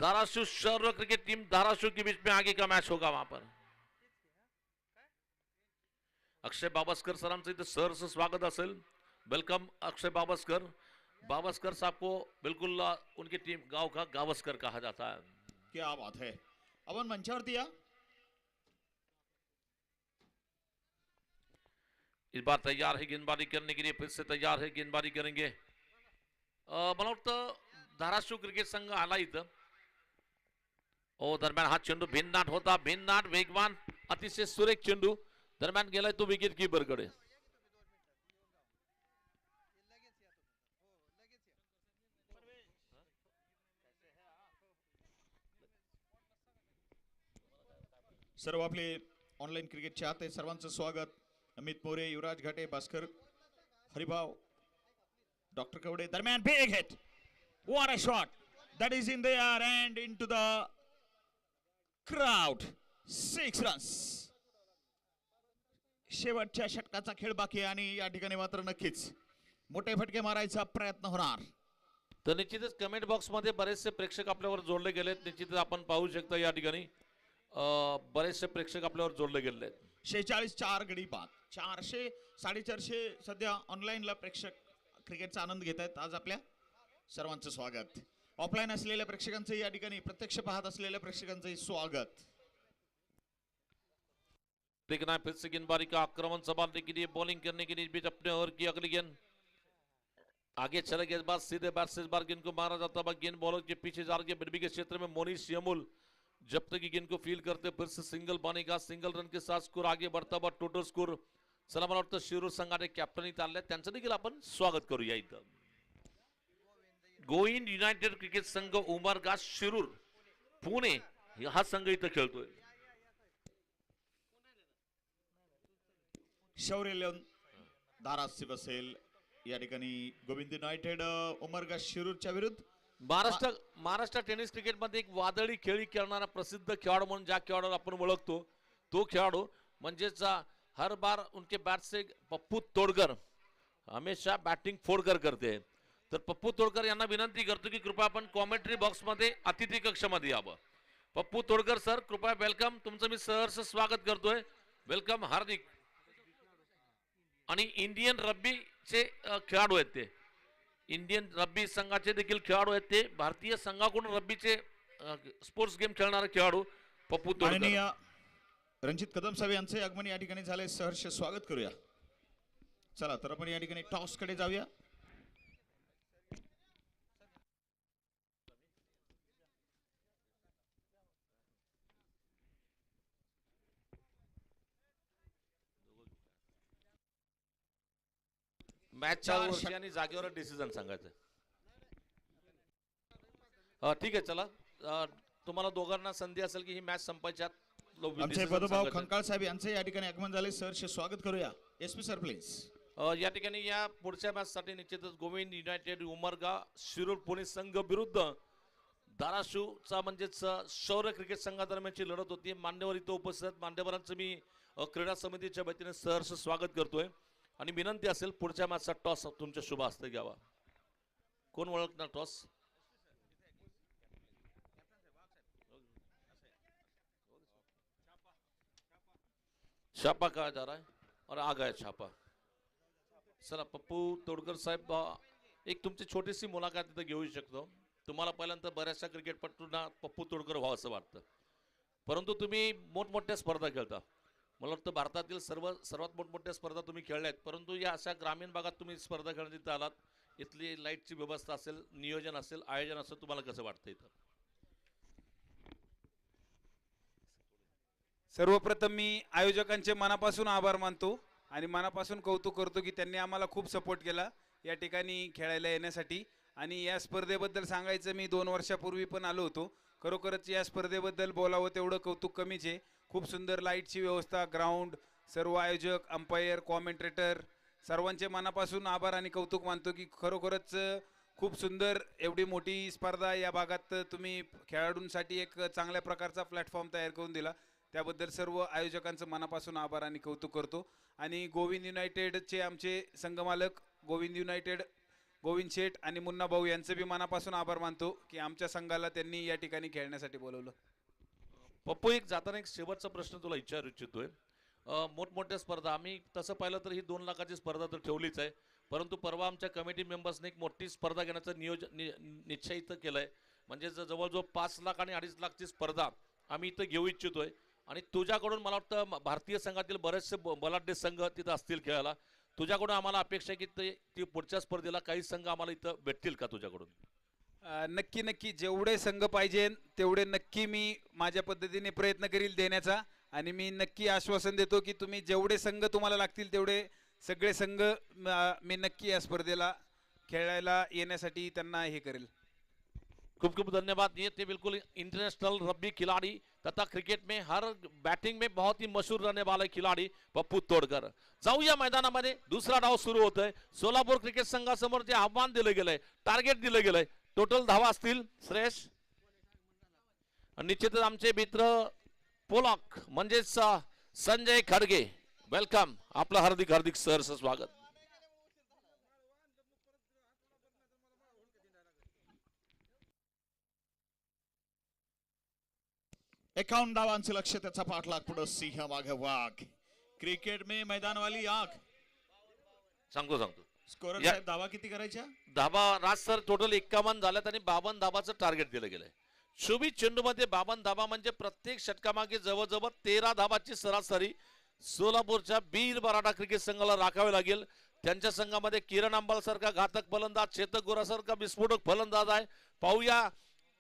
धाराशिव शहर क्रिकेट टीम धाराशिव के बीच में आगे का मैच होगा वहां पर. अक्षय बाबस्कर सरांचं इथं सहर्ष स्वागत असेल. वेलकम अक्षय बाबस्कर. बाबस्कर साहब को बिल्कुल उनकी टीम गांव का गावस्कर कहा जाता है. क्या बात है. अपन मंचावरती या. इस बार तैयार है गेंदबाजी करने के लिए, फिर से तैयार है गेंदबाजी करेंगे. मला वाटतं धाराशिव क्रिकेट संघ आला इथं. दरम्यान हा चेंडू भिन्नाट होता, भिन्नाट वेगवान अतिशय सुरेख चेंडू दरम्यान गेलाय तो विकेट कीपर कडे. सर्व आपले ऑनलाईन क्रिकेट चाहते सर्वांचं स्वागत. अमित मोरे, युवराज घाटे, भास्कर, हरिभाव, डॉक्टर कवडे. दरम्यान big hit, what a shot that is in the air and into the crowd. 6 runs. शेवटच्या षटकाचा खेळ बाकी आहे आणि या ठिकाणी मात्र नक्कीच मोठे फटके मारायचा प्रयत्न होणार. तर निश्चितच कमेंट बॉक्स मध्ये बरेचसे प्रेक्षक आपल्यावर जोडले गेलेत. निश्चितच आपण पाहू शकता या ठिकाणी बरेचसे प्रेक्षक आपल्यावर जोडले गेले आहेत. 46 4 गडी बाद. 400 450 सध्या ऑनलाईनला प्रेक्षक क्रिकेटचा आनंद घेत आहेत. आज आपल्या सर्वांचं स्वागत. ऑफलाईन असलेल्या प्रेक्षकांचं या ठिकाणी प्रत्यक्ष पाहत असलेल्या प्रेक्षकांचं स्वागत. देखना है फिर से गेंदबाजी का आक्रमण संभालने के लिए, बॉलिंग करने के लिए बीच अपने ओवर की अगली गेंद आगे चले गए बाद सीधे बैट से इस बार गेंद को मारा जाता है. गेंद बॉलर के पीछे जा रही है बिरबी के क्षेत्र में. मोनिश यमुल जब तक गेंद को फील करते फिर से सिंगल बनेगा. सिंगल रन के साथ स्कोर आगे बढ़ता हुआ टोटल स्कोर. चला मला वाटतं शिरूर संघाने कॅप्टन इथं आले, त्यांचं देखील आपण स्वागत करूया. इथं गोविंद युनायटेड क्रिकेट संघ उमरगा शिरूर पुणे हा संघ इथं खेळतोय. शौर्य 11 धाराशिव असेल या ठिकाणी गोविंद युनायटेड उमरगा शिरूरच्या विरुद्ध. महाराष्ट्र टेनिस क्रिकेट मध्ये एक वादळी खेळी खेळणारा प्रसिद्ध खेळाडू म्हणून ज्या खेळाडूला आपण ओळखतो तो खेळाडू म्हणजेच हर बार उनके बैट से पप्पू तोडकर हमेशा बैटिंग फोडकर करते हैं. तर पप्पू तोडकर यांना विनंती करतो की कृपया आपण कॉमेंट्री बॉक्स मध्ये अतिथी कक्षामध्ये यावं. पप्पू तोडकर सर कृपया वेलकम. तुमचं मी सहर्ष स्वागत करतोय. वेलकम हार्दिक. आणि इंडियन रग्बीचे खेळाडू आहेत ते, इंडियन रग्बी संघाचे देखील खेळाडू आहेत ते. भारतीय संघाकडून रग्बीचे स्पोर्ट्स गेम खेळणारा खेळाडू पप्पू तोडकर. माननीय रणजित कदम साहेब यांचे आगमन या ठिकाणी झाले, सहर्ष स्वागत करूया. चला तर आपण या ठिकाणी टॉस कडे जाऊया. मॅच चालू वर्षी आणि जागेवर डिसिजन सांगायचं. ठीक आहे चला. तुम्हाला दोघांना संधी असेल की ही मॅच संपायच्या आमचे पदभाऊ खंकाळ साहेब यांचे या ठिकाणी आगमन झाले, सहर्ष स्वागत करूया. SP sir please. या ठिकाणी या पुढच्या मॅच साठी निश्चितच गोविंद युनायटेड उमरगा शिरूर पुणे संघ विरुद्ध धाराशिवचा म्हणजेच शौर्य क्रिकेट संघादरम्यानची लढत होती. मान्यवर इथं उपस्थित मान्यवरांचं मी क्रीडा समितीच्या वतीने सहर्ष स्वागत करतोय आणि विनंती असेल पुढच्या मॅचचा टॉस तुमच्या शुभ हस्ते घ्यावा. कोण ओळखणार टॉस? छापा कहा जा रहा है और आ गया छापा. चला पप्पू तोडकर साहेब, एक तुमची छोटीशी मुलाखत इथं घेऊ शकतो. तुम्हाला पहिल्यांदा बऱ्याचशा क्रिकेटपटूंना पप्पू तोडकर व्हावं असं वाटतं, परंतु तुम्ही मोठमोठ्या स्पर्धा खेळता. मला वाटतं भारतातील सर्वात मोठमोठ्या स्पर्धा तुम्ही खेळल्या आहेत, परंतु या अशा ग्रामीण भागात तुम्ही स्पर्धा खेळण्यात इथं आलात. इथली लाईटची व्यवस्था असेल, नियोजन असेल, आयोजन असेल, तुम्हाला कसं वाटतं इथं? सर्वप्रथम मी आयोजकांचे मनापासून आभार मानतो आणि मनापासून कौतुक करतो की त्यांनी आम्हाला खूप सपोर्ट केला या ठिकाणी खेळायला येण्यासाठी. आणि या स्पर्धेबद्दल सांगायचं, मी 2 वर्षापूर्वी पण आलो होतो. खरोखरच या स्पर्धेबद्दल बोलावं तेवढं कौतुक कमीच आहे. खूप सुंदर लाईटची व्यवस्था, ग्राउंड, सर्व आयोजक, अंपायर, कॉमेंट्रेटर सर्वांचे मनापासून आभार आणि कौतुक मानतो की खरोखरच खूप सुंदर एवढी मोठी स्पर्धा या भागात तुम्ही खेळाडूंसाठी एक चांगल्या प्रकारचा प्लॅटफॉर्म तयार करून दिला. त्याबद्दल सर्व आयोजकांचं मनापासून आभार आणि कौतुक करतो. आणि गोविंद युनायटेडचे आमचे संघमालक गोविंद युनायटेड, गोविंद शेठ आणि मुन्ना भाऊ यांचं बी मनापासून आभार मानतो की आमच्या संघाला त्यांनी या ठिकाणी खेळण्यासाठी बोलवलं. पप्पू, एक जाताना एक शेवटचा प्रश्न तुला विचारू इच्छितोय. मोठमोठ्या स्पर्धा आम्ही तसं पाहिलं तर ही 2 लाखाची स्पर्धा तर ठेवलीच आहे, परंतु परवा आमच्या कमिटी मेंबर्सने एक मोठी स्पर्धा घेण्याचं निश्चय इथं केलंय. म्हणजे जवळजवळ 5 लाख आणि 2.5 लाखची स्पर्धा आम्ही इथं घेऊ इच्छितोय. आणि तुझ्याकडून मला वाटतं भारतीय संघातील बरेचसे बलाढ्य संघ तिथं असतील खेळायला. तुझ्याकडून आम्हाला अपेक्षा आहे की ती पुढच्या स्पर्धेला काही संघ आम्हाला इथं भेटतील का तुझ्याकडून? नक्की नक्की जेवढे संघ पाहिजे तेवढे नक्की मी माझ्या पद्धतीने प्रयत्न करील देण्याचा. आणि मी नक्की आश्वासन देतो की तुम्ही जेवढे संघ तुम्हाला लागतील तेवढे सगळे संघ मी नक्की या स्पर्धेला खेळायला येण्यासाठी त्यांना हे करेल. खूब खूब धन्यवाद. ये थे बिल्कुल इंटरनेशनल रग्बी खिलाड़ी तथा क्रिकेट में हर बैटिंग में बहुत ही मशहूर रहने वाले खिलाड़ी पप्पू तोडकर. जाऊया मैदानामध्ये. दुसरा डाव सुरू होतोय. सोलापूर क्रिकेट संघासमोर जे आव्हान दिलं गेलंय, टार्गेट दिलं गेलंय, टोटल धावा असतील श्रेयश. निश्चितच आमचे मित्र पोलाक म्हणजेच संजय खडगे, वेलकम. आपलं हार्दिक हार्दिक सहर्ष स्वागत. एकावन्न धावांचे लक्ष, त्याचा पाठलाग पुढे, सिंह मागे वाघ. क्रिकेट में मैदान वाली आग. सांगतो स्कोरर साहेब धावा किती करायच्या? धाबा राज सर टोटल 51 झाल्यात आणि 52 धाबाचं टार्गेट दिलं गेलंय. शोभित चेंडू मध्ये 52 धाबा म्हणजे प्रत्येक षटकामागे जवळजवळ 13 धाबाची सरासरी सोलापूरच्या बीर बराडा क्रिकेट संघाला राखावे लागेल. त्यांच्या संघामध्ये किरण अंबाल सारखा घातक फलंदाज, चेतक गोरा सारखा विस्फोटक फलंदाज आहे. पाहूया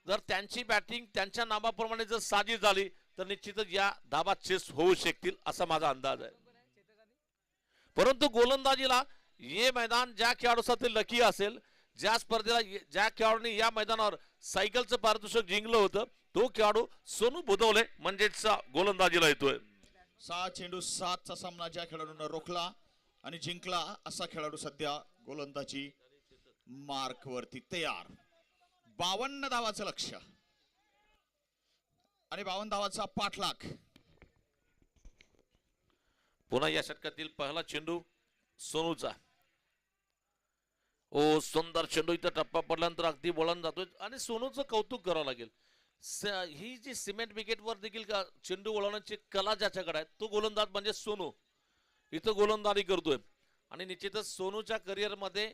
जर त्यांची बॅटिंग त्यांच्या नामाप्रमाणे जर साजी झाली तर निश्चितच या धाबा चेस होऊ शकतील असा माझा अंदाज आहे. परंतु गोलंदाजीला हे मैदान ज्या खेळाडूसाठी लकी असेल, ज्या स्पर्धेला ज्या खेळाडूंनी या मैदानावर सायकलचं पारितोषिक जिंकलं होतं, तो खेळाडू सोनू बुधवले म्हणजेच गोलंदाजीला येतोय. 6 चेंडू 7चा सामना ज्या खेळाडूंना रोखला आणि जिंकला असा खेळाडू सध्या गोलंदाजी मार्क वरती तयार. 52 धावाचं लक्ष आणि 52 धावाचा पाठलाग. पुन्हा या षटकातील पहिला चेंडू सोनूचा. ओ सुंदर चेंडू, इथं टप्पा पडल्यानंतर अगदी वळण जातोय आणि सोनूचं कौतुक करावं लागेल. ही जी सिमेंट विकेटवर देखील चेंडू वळवण्याची कला ज्याच्याकडे आहे तो गोलंदाज म्हणजे सोनू. इथं गोलंदाजी करतोय आणि निश्चितच सोनूच्या करिअर मध्ये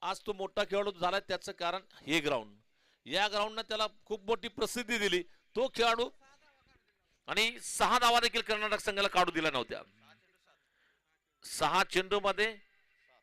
आज तो मोठा खेळाडू झालाय. त्याचं कारण हे ग्राउंड, या ग्राउंडनं त्याला खूप मोठी प्रसिद्धी दिली. तो खेळाडू आणि 6 धावा देखील कर्नाटक संघाला काढू दिल्या नव्हत्या. 6 चेंडू मध्ये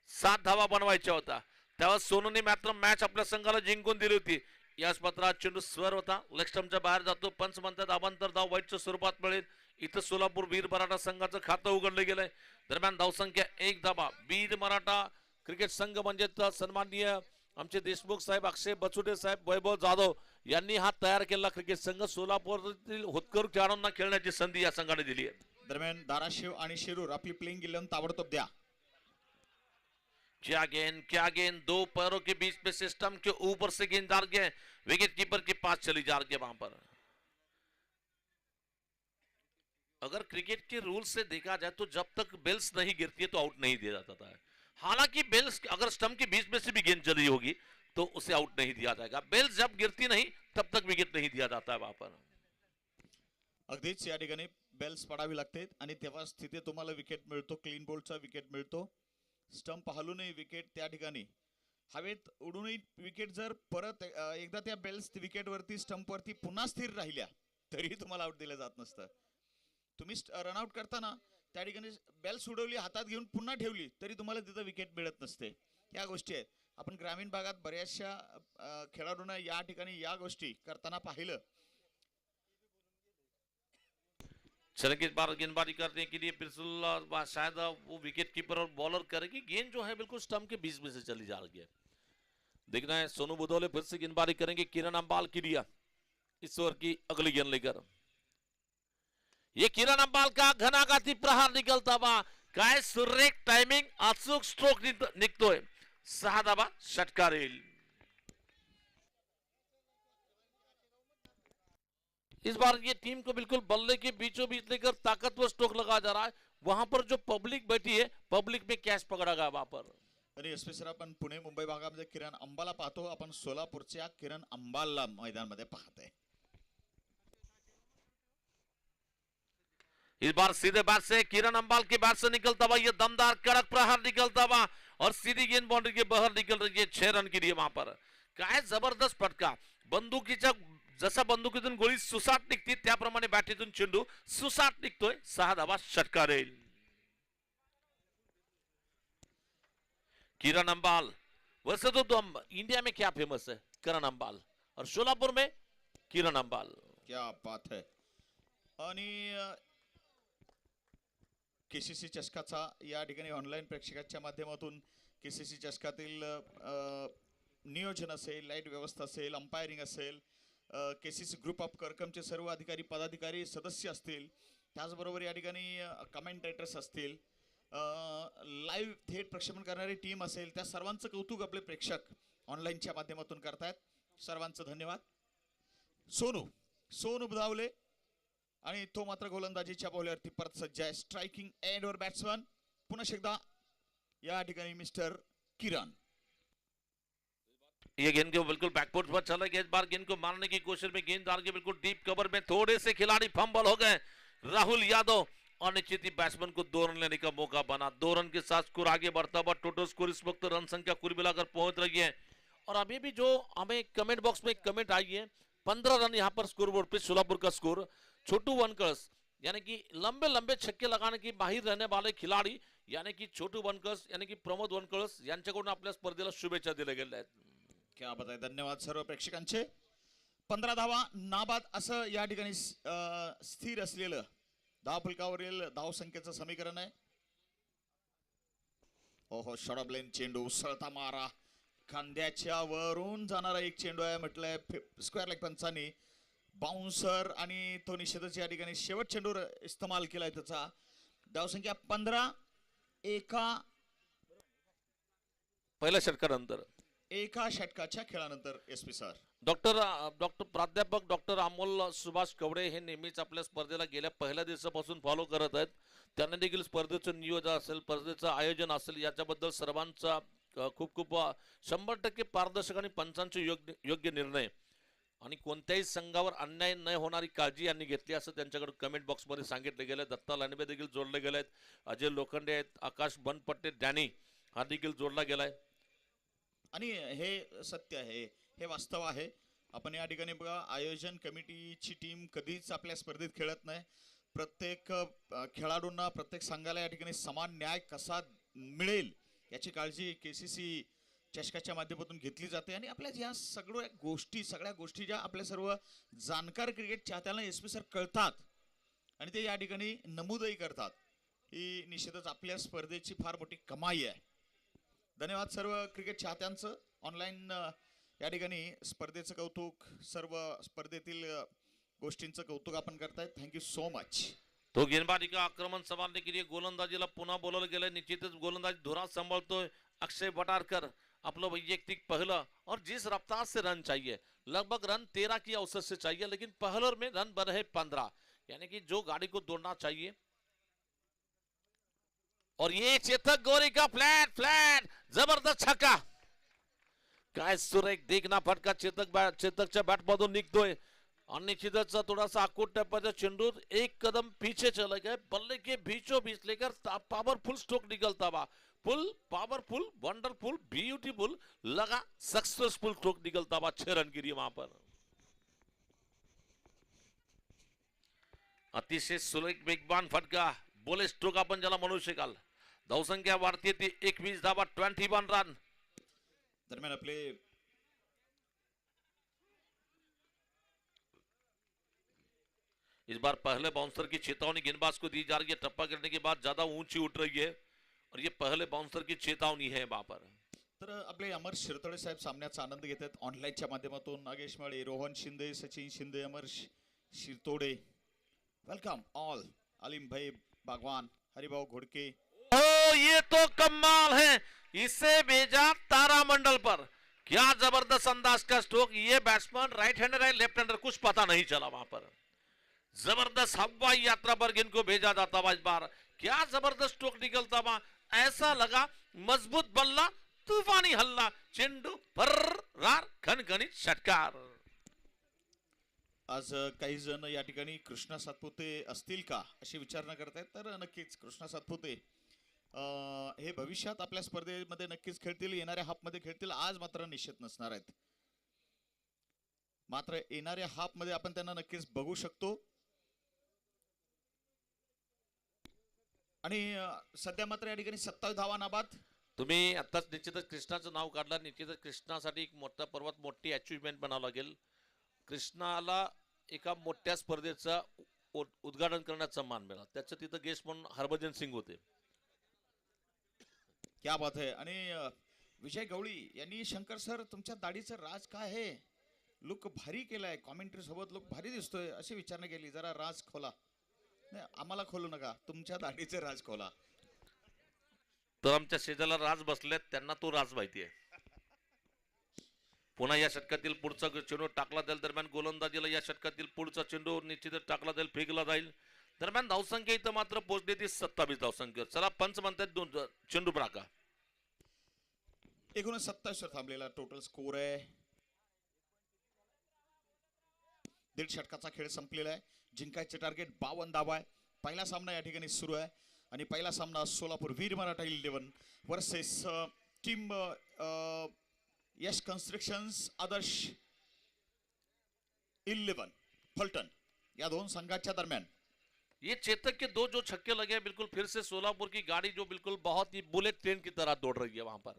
7 धावा बनवायच्या होता. तेव्हा सोनूने मात्र मॅच आपल्या संघाला जिंकून दिली होती. याच पत्रात चेंडू स्वर होता, लेग स्टंपच्या बाहेर जातो. पंच म्हणतात अबांतर धाव वाईटच्या स्वरूपात मिळेल. इथं सोलापूर वीर मराठा संघाचं खातं उघडलं गेलंय. दरम्यान धावसंख्या 1 धावा. वीर मराठा क्रिकेट संघ म्हणजे सन्माननीय आमचे देशमुख साहेब, अक्षय बचुटे साहेब, वैभव जाधव यांनी हा तयार केलेला क्रिकेट संघ सोलापूरातील होतकरू खेळाडूंना खेळण्याची संधी या संघाने दिली आहे. दरम्यान धाराशिव आणि शिरूर आपली प्लेइंग 11 ताबडतोब द्या. क्या गेंद 2 पैरों के बीच में सिस्टम के ऊपर से गेंद डाल गए, विकेट कीपर के पास चली जा रही है. वहां पर अगर क्रिकेट के रूल से देखा जाए तो जब तक बेल्स नहीं गिरती है तो आउट नहीं दिया जाता है. हालांकि बेल्स अगर स्टंप के बीच में से भी गेंद चली होगी तो उसे आउट नहीं दिया जाएगा. बेल्स जब गिरती नहीं तब तक विकेट नहीं दिया जाता है वहां पर. अगदीच या ठिकाणी बेल्स पडावी लागते आणि तेव्हा स्थिती तुम्हाला विकेट मिळतो. क्लीन बोल्डचा विकेट मिळतो. स्टंप हलूनही विकेट त्या ठिकाणी हवेत उडूनही विकेट जर परत एकदा त्या बेल्स विकेट वरती स्टंप वरती पुन्हा स्थिर राहिल्या तरी तुम्हाला आउट दिलं जात नसतं. तुम्ही रनआउट करताना त्या ठिकाणी बेल्स उडवली, हातात घेऊन पुन्हा ठेवली तरी तुम्हाला तिथं विकेट मिळत नसते. या गोष्टी आहेत. आपण ग्रामीण भागात बऱ्याचशा खेळाडूंना या ठिकाणी या गोष्टी करताना पाहिलं. चलें इस बार गेंदबाजी करने के लिए बिल्कुल शायद वो विकेट कीपर और बॉलर करेगी. गेंद जो है बिल्कुल स्टंप के बीच में से चली जा रही है. देखना है सोनू बुदौले फिर से गेंदबाजी करेंगे. किरण अंबाल की लिया इस ओवर की अगली गेंद लेकर. ये किरण अंबाल का घणाघाती प्रहार निकलता हुआ. काय सुरेख टाइमिंग, अचूक स्ट्रोक निघतोय. 6 धावा षटकार येईल. इस बार ये टीम को बिल्कुल बल्ले के बीचों बीच लेकर ताकतवर स्ट्रोक लगाया जा रहा है. वहां पर जो पब्लिक बैठी है, पब्लिक में कैच पकड़ा गया वहां पर. आणि एसपी सर आपण पुणे मुंबई भागामध्ये किरण अंबाला पाहतो. आपण सोलापूरच्या किरण अंबालला मैदानामध्ये पाहतोय. इस बार सीधे बैट से किरण अंबाल के बैट से निकलता हुआ ये दमदार कड़क प्रहार निकलता हुआ और सीधी गेंद बाउंड्री के बाहर निकल रही है. 6 रन के लिए वहां पर. काय जबरदस्त फटका. बंदुकीच्या जसा बंदुकीतून गोळी सुसाट निघते त्याप्रमाणे बॅटीतून चेंडू सुसाट निघतोय. 6 धावा षटकार येईल. किरण अंबाल वैसे तो इंडिया में क्या फेमस है, किरण अंबाल, और सोलापुर में किरण अंबाल. क्या बात है. आणि केसीसी चषकाचा या ठिकाणी ऑनलाईन प्रेक्षकाच्या माध्यमातून केसीसी चषकातील नियोजन असेल, लाईट व्यवस्था असेल, अंपायरिंग असेल, केसीसी ग्रुप ऑफ करकमचे सर्व अधिकारी पदाधिकारी सदस्य असतील, त्याचबरोबर या ठिकाणी कमेंटेटर्स असतील, लाईव्ह थेट प्रक्षेपण करणारी टीम असेल, त्या सर्वांचं कौतुक आपले प्रेक्षक ऑनलाईनच्या माध्यमातून करतायत. सर्वांचं धन्यवाद. सोनू बुधावले आणि तो मात्र गोलंदाजीच्या बॉलवरती परत सज्ज आहे. स्ट्राइकिंग एंडवर बॅट्समन पुन्हा एकदा या ठिकाणी मिस्टर किरण. ये गेंद को बिल्कुल बैकफुट पर चला गया. इस बार गेंद को मारने की कोशिश में गेंद डाल के बिल्कुल डीप कवर में थोड़े से खिलाड़ी फंबल हो गए. राहुल यादव अनिश्चित बैट्समैन को 2 रन लेने का मौका बना. 2 रन के साथ स्कोर आगे बढ़ता हुआ. टोटल स्कोर इस वक्त रन संख्या कुल मिलाकर पहुंच रही है. और अभी भी जो हमें कमेंट बॉक्स में कमेंट आई है, 15 रन यहाँ पर स्कोर बोर्ड पे सोलापुर का स्कोर. छोटू वनकर्स यानी कि लंबे लंबे छक्के लगाने की बाहर रहने वाले खिलाड़ी यानी कि छोटू वनकर्स यानी कि प्रमोद वनकर्स यांच्याकडून आपल्या स्पर्धेला शुभेच्छा दिल्या गेल्या आहेत. क्या बताय. धन्यवाद सर्व प्रेक्षकांचे. 15 धावा नाबाद असं या ठिकाणी स्थिर असलेलं धावफलकावरील धावसंख्येचं समीकरण आहे. ओहो, शॉर्ट लेन चेंडू, उसळता मारा, खांद्याच्या वरून जाणारा एक चेंडू आहे. म्हटलंय स्क्वेअर लेग पंचांनी बाउन्सर आणि तो निषेधच या ठिकाणी शेवट चेंडूवर इस्तेमाल केलाय त्याचा. धावसंख्या 15 पहिल्या षटकानंतर एका षटकाच्या खेळानंतर. एसपी सर डॉक्टर प्राध्यापक डॉक्टर अमोल सुभाष कवडे हे नेहमीच आपल्या स्पर्धेला गेल्या पहिल्या दिवसापासून फॉलो करत आहेत. त्यांनी देखील स्पर्धेचं नियोजन असेल, स्पर्धेचं आयोजन असेल, याच्याबद्दल सर्वांचा खूप 100% पारदर्शक आणि पंचांचे योग्य निर्णय आणि कोणत्याही संघावर अन्याय न होणारी काळजी यांनी घेतली असं त्यांच्याकडे कमेंट बॉक्समध्ये सांगितले गेले. दत्ता लांडबे देखील जोडले गेले आहेत. अजय लोखंडे आहेत, आकाश बनपट्टे, डॅनी हा देखील जोडला गेलाय. आणि हे सत्य आहे, हे वास्तव आहे. आपण या ठिकाणी बघा आयोजन कमिटीची टीम कधीच आपल्या स्पर्धेत खेळत नाही. प्रत्येक खेळाडूंना प्रत्येक संघाला या ठिकाणी समान न्याय कसा मिळेल याची काळजी KCC चषकाच्या माध्यमातून घेतली जाते. आणि आपल्या या सगळ्या गोष्टी ज्या आपल्या सर्व जाणकार क्रिकेट चाहत्यांना SP सर कळतात आणि ते या ठिकाणी नमूदही करतात, ही निश्चितच आपल्या स्पर्धेची फार मोठी कमाई आहे. धन्यवाद सर्व क्रिकेट चाहत्यांचं. ऑनलाईन या ठिकाणी स्पर्धेचं कौतुक, सर्व स्पर्धेतील गोष्टींचं कौतुक आपण करतायत. Thank you so much. तो गेंदबाजी का आक्रमण संभालने के लिए गोलंदाजीला पुन्हा बोलवलं गेलं. निश्चितच गोलंदाजी धुरा सांभाळतोय अक्षय भटारकर. अपना वैयक्तिक पहला और जिस रफ्तार से रन चाहिए, लगभग रन 13 की औसत से चाहिए, लेकिन पहलर में रन बन रहे 15, यानी कि जो गाड़ी को दौड़ना चाहिए. और ये चेतक गौरी का फ्लैट जबरदस्त छक्का. काय सुरेख देखना फटका चेतकच्या बॅट मधून निघतोय. और निश्चितच थोडासा आकुट टप्प्याचा चेंडू एक कदम पीछे चला गया. बल्ले के बीचों बीच लेकर पावरफुल स्ट्रोक निकलता हुआ, फुल पावरफुल, वंडरफुल, ब्यूटीफुल लगा, सक्सेसफुल स्ट्रोक निकलता हुआ 6 रन गिरी वहां पर. अतिशय सुरेख वेगवान फटका, बोले स्ट्रोक आपण ज्याला म्हणू शकाल. धावसंख्या वाढते ती 21 धावा, 21 रन. दरम्यान आपले इस बार पहले बाउंसर की चेतावनी गेंदबाज को दी जा रही है. टप्पा गिरने के बाद ज्यादा ऊंची उठ रही है और ये पहले बाउंसर की चेतावनी है वहां पर. तर आपले अमर शिरतोडे साहेब सामन्याचा आनंद घेत आहेत ऑनलाईनच्या माध्यमातून. नागेश माळे, रोहन शिंदे, सचिन शिंदे, अमर शिरतोडे, वेलकम ऑल. अलीम भाई बागवान, हरिभाऊ घोड़के. ओ ये तो कमाल है, इसे भेजा तारामंडल पर. क्या जबरदस्त अंदाज का स्ट्रोक. ये बैट्समैन राइट हैंडर है लेफ्ट हैंडर कुछ पता नहीं चला वहां पर. जबरदस्त हवाई यात्रा पर गेंद को भेजा जाता हुआ इस बार. क्या जबरदस्त स्ट्रोक निकलता हुआ, ऐसा लगा मजबूत बल्ला, तूफानी हल्ला, चेंडू फर्रार, खणखणीत षटकार. आज काही जण या ठिकाणी कृष्णा सातपुते असतील का अशी विचारणा करतायत. तर नक्कीच कृष्णा सातपुते हे भविष्यात आपल्या स्पर्धेमध्ये नक्कीच खेळतील, येणाऱ्या हाफमध्ये खेळतील. आज मात्र निश्चित नसणार आहेत, मात्र येणाऱ्या हाफमध्ये आपण त्यांना नक्कीच बघू शकतो. आणि सध्या मात्र या ठिकाणी 27 धावा नाबाद. तुम्ही आताच निश्चितच कृष्णाचं नाव काढलं. निश्चितच कृष्णासाठी एक मोठा पर्वत मोठी अचिव्हमेंट बनावं लागेल. कृष्णाला एका मोठ्या स्पर्धेचा उद्घाटन करण्याचा मान मिळाला. त्याचं तिथं गेस्ट म्हणून हरभजन सिंग होते. क्या बात है. आणि विजय गवळी यांनी शंकर सर तुमच्या दाढीचं राज काय आहे, लुक भारी केलाय, कॉमेंट्री सोबत लुक भारी दिसतोय अशी विचारणा केली. जरा राज खोला. नाही आम्हाला खोलू नका, तुमच्या दाढीचे राज खोला. तर आमच्या शेजारला राज बसलेत, त्यांना तो राज माहिती आहे. पुन्हा या षटकातील पुढचा चेंडू टाकला जाईल. दरम्यान गोलंदाजीला या षटकातील पुढचा चेंडू निश्चितच टाकला जाईल, फेकला जाईल. दरम्यान धावसंख्या इथं मात्र पोहोचली ती 27 धावसंख्या. चला पंच म्हणतात चेंडू टाका. 29 वर थांबलेला टोटल स्कोर आहे. दीड षटकाचा खेळ संपलेला आहे. जिंकायचे टार्गेट 52 धावा आहे. पहिला सामना या ठिकाणी सुरू आहे आणि पहिला सामना सोलापूर वीर मराठा 11 वर्सेस टीम यश कन्स्ट्रक्शन्स आदर्श 11 फलटण या दोन संघाच्या दरम्यान. ये चेतक के दो जो छक्के लगे हैं, बिल्कुल फिर से सोलापुर की गाड़ी जो बिल्कुल बहुत ही बुलेट ट्रेन की तरह दौड़ रही है वहां पर.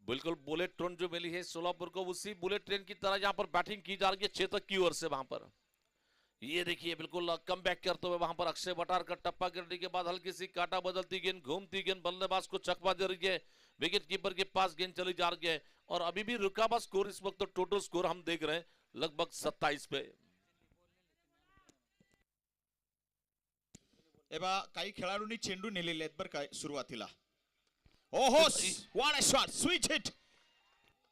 बिल्कुल बुलेट ट्रेन जो मिली है सोलापुर को, उसी बुलेट ट्रेन की तरह यहाँ पर बैटिंग की जा रही है चेतक की ओर से. वहां पर ये देखिए बिल्कुल कम बैक करते हुए वहां पर अक्षय भटारकर. टप्पा गिरने के बाद हल्की सी काटा बदलती गेंद, घूमती गेंद बल्लेबाज को चकमा दे रही है. विकेट कीपर के पास गेंद चली जा रही है और अभी भी रुका हुआ स्कोर. इस वक्त तो टोटल स्कोर हम देख रहे हैं लगभग 27 पे. काही खेळाडूंनी चेंडू नेलेले आहेत बरं काय सुरुवातीला. ओहो what a shot, switch hit,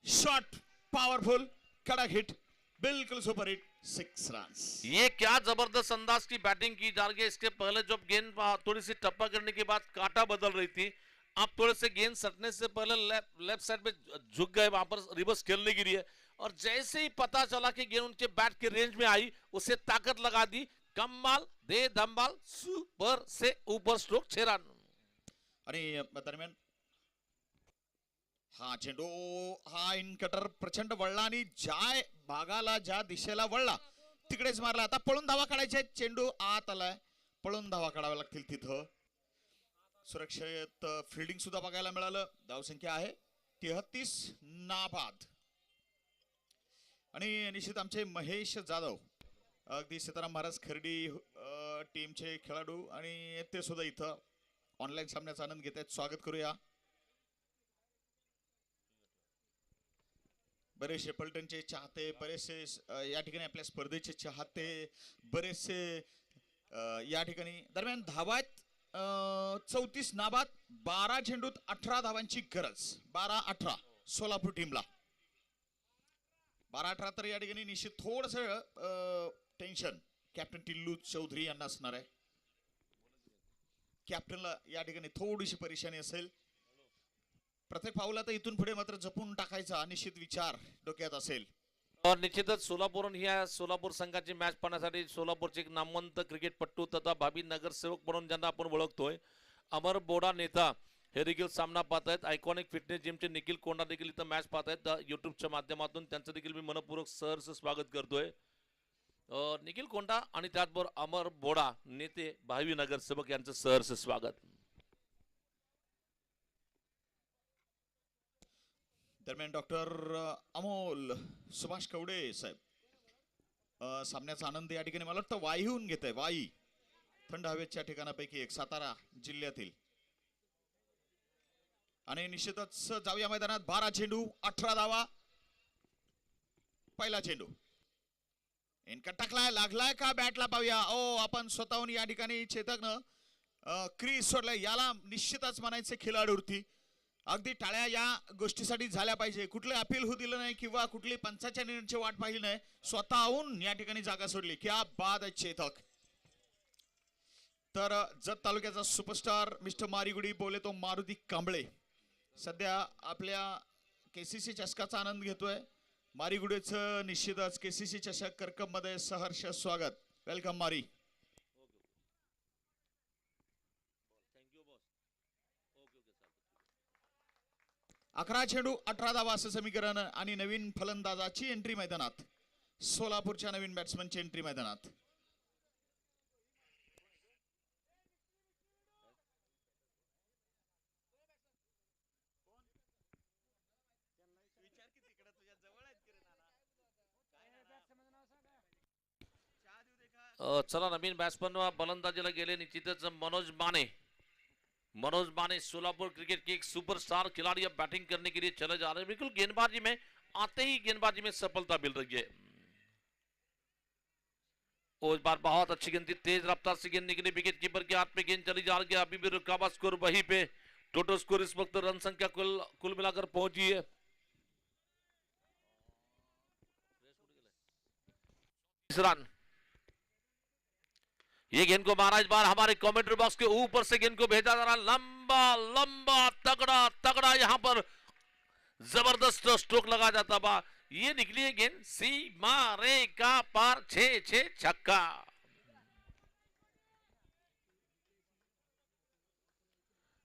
shot powerful, कडक हिट, बिल्कुल सुपर हिट, 6 रन्स. ये क्या जबरदस्त अंदाज की बैटिंग की जा रही है. इसके पहले जब गेंद थोड़ी सी टप्पा करने के बाद काटा बदल रही थी, अब थोड़े से गेंद सटने से पहले लेफ्ट साइड में झुक गए, वहां पर रिवर्स खेलने के लिए. और जैसे ही पता चला कि गेंद उनके बैट के रेंज में आई, उसे ताकत लगा दी. कमाल दे धमाल, सुपर से ऊपर स्ट्रोक 6 रन. आणि दरम्यान हा चेंडू हा इन कटर प्रचंड वळला आणि भागाला ज्या दिशेला वळला तिकडेच मारला. आता पळून धावा काढायचे आहेत. चेंडू आत आलाय, पळून धावा काढाव्या लागतील तिथं. सुरक्षित फिल्डिंग सुद्धा बघायला मिळालं. धावसंख्या आहे 33 नाबाद. आणि निश्चित आमचे महेश जाधव, अगदी सीताराम महाराज खर्डी टीमचे खेळाडू, आणि ते सुद्धा इथं ऑनलाईन सामन्याचा आनंद घेत आहेत. स्वागत करूया. बरेचसे पलटणचे चाहते, बरेचसे या ठिकाणी आपल्या स्पर्धेचे चाहते, बरेचसे या ठिकाणी. दरम्यान धावा आहेत 34 नाबाद, 12 चेंडूत 18 धावांची गरज. 12-18 सोलापूर टीमला. 12-18 तर या ठिकाणी निश्चित थोडस टेन्शन कॅप्टन टिल्लू चौधरी यांना असणार आहे. कॅप्टनला या ठिकाणी थोडीशी परेशानी असेल. प्रत्येक पाऊला तर इथून पुढे मात्र जपून टाकायचा निश्चित विचार डोक्यात असेल. निश्चितच सोलापूरहून ह्या सोलापूर संघाची मॅच पाहण्यासाठी सोलापूरचे एक नामवंत क्रिकेटपट्टू तथा भावी नगरसेवक म्हणून ज्यांना आपण ओळखतोय, अमर बोडा नेता, हे देखील सामना पाहत आहेत. आयकॉनिक फिटनेस जिमचे निखिल कोंडा देखील इथं मॅच पाहत आहेत युट्यूबच्या माध्यमातून. त्यांचं देखील मी मनपूर्वक सहर्ष स्वागत करतोय. निखिल कोंडा आणि त्याचबरोबर अमर बोडा नेते, भावी नगरसेवक यांचं सहर्ष स्वागत. दरम्यान डॉक्टर अमोल सुभाष कवडे साहेब सामन्याचा आनंद या ठिकाणी मला वाटतं वाईहून घेत आहे. वाई थंड हवेच्या ठिकाणापैकी एक सातारा जिल्ह्यातील. आणि निश्चितच जाऊया मैदानात. 12 चेंडू 18 धावा. पहिला चेंडू इनका टाकलाय, लागलाय का बॅटला पाहूया. ओ आपण स्वतःहून या ठिकाणी चेतकनं क्रीज सोडलाय. याला निश्चितच म्हणायचे खेळाडूवरती अगदी टाळ्या या गोष्टीसाठी झाल्या पाहिजे. कुठले अपील होऊ दिलं नाही किंवा कुठली पंचाच्या निर्णयाची वाट पाहिली नाही, स्वतःहून या ठिकाणी जागा सोडली. क्या बाद आहे चेतक. तर जत तालुक्याचा सुपरस्टार मिस्टर मारीगुडी बोले तो मारुती कांबळे सध्या आपल्या केसीसी चषकाचा आनंद घेतोय. मारीगुडेचं निश्चितच केसीसी चषक करकम मध्ये सहर्ष स्वागत. वेलकम मारी. 11 चेंडू 18 धावा असं समीकरण. आणि नवीन फलंदाजाची एंट्री मैदानात, सोलापूरच्या नवीन बॅट्समनची एंट्री मैदानात. चला नवीन बॅट्समन फलंदाजीला गेले निश्चितच मनोज माने. मनोज माने सोलापुर क्रिकेट के एक सुपरस्टार खिलाड़ी अब बैटिंग करने के लिए चले जा रहे हैं. बिल्कुल गेंदबाजी में आते ही गेंदबाजी में सफलता मिल रही है. और इस बार बहुत अच्छी गेंद थी, तेज रफ्तार से गेंद निकली, विकेट कीपर के हाथ में गेंद चली जा रही है. अभी भी रुका हुआ स्कोर वहीं पे. टोटल स्कोर इस वक्त रन संख्या कुल मिलाकर पहुंची है 20 रन. ये गेंद को मारा इस बार हमारे कमेंट्री बॉक्स के ऊपर से गेंद को भेजा जा रहा. लंबा लंबा तगड़ा तगड़ा यहां पर जबरदस्त स्ट्रोक लगा जाता बा. ये निकली है गेंद सीमा रेखा पार. 6 छक्का.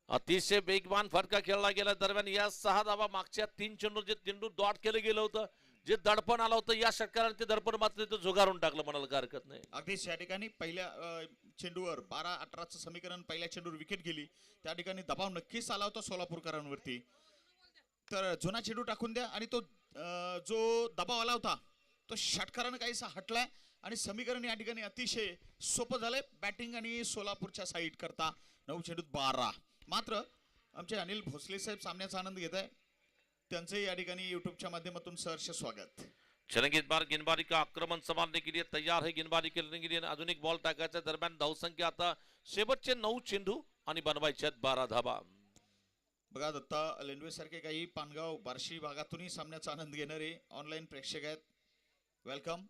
अतिशय वेगवान फटका खेळला गेला. दरम्यान या 6 धावा मागच्या 3 चेंडू जे चेंडू डॉट केलं गेलं होतं, जे दडपण आलं होतं, या षटकाराने ते दडपण मात्र इथं झुगारून टाकलं म्हणायला काय हरकत नाही. अगदीच या ठिकाणी पहिल्या चेंडूवर 12-18चं समीकरण, पहिल्या चेंडूवर विकेट गेली. त्या ठिकाणी दबाव नक्कीच आला होता सोलापूरकरांवरती. तर जुना चेंडू टाकून द्या. आणि तो जो दबाव आला होता तो षटकारानं काहीसा हटलाय आणि समीकरण या ठिकाणी अतिशय सोपं झालंय बॅटिंग आणि सोलापूरच्या साईड करता. 9 चेंडूत 12. मात्र आमचे अनिल भोसले साहेब सामन्याचा आनंद घेत आहे. त्यांचे या ठिकाणी युट्यूबच्या माध्यमातून सहर्ष स्वागत. चलेंगे इस बार गेंदबाजी का आक्रमण संभालने के लिए तैयार है. गेंदबाजी खेळने के लिए अजून एक बॉल टाकायचा. दरम्यान धावसंख्या आता शेवटचे 9 चेंडू आणि बनवायचे आहेत 12 धावा. बघा दत्ता लेंडवे सारखे काही पानगाव बार्शी भागातूनही सामन्याचा आनंद घेणारे ऑनलाईन प्रेक्षक आहेत. वेलकम.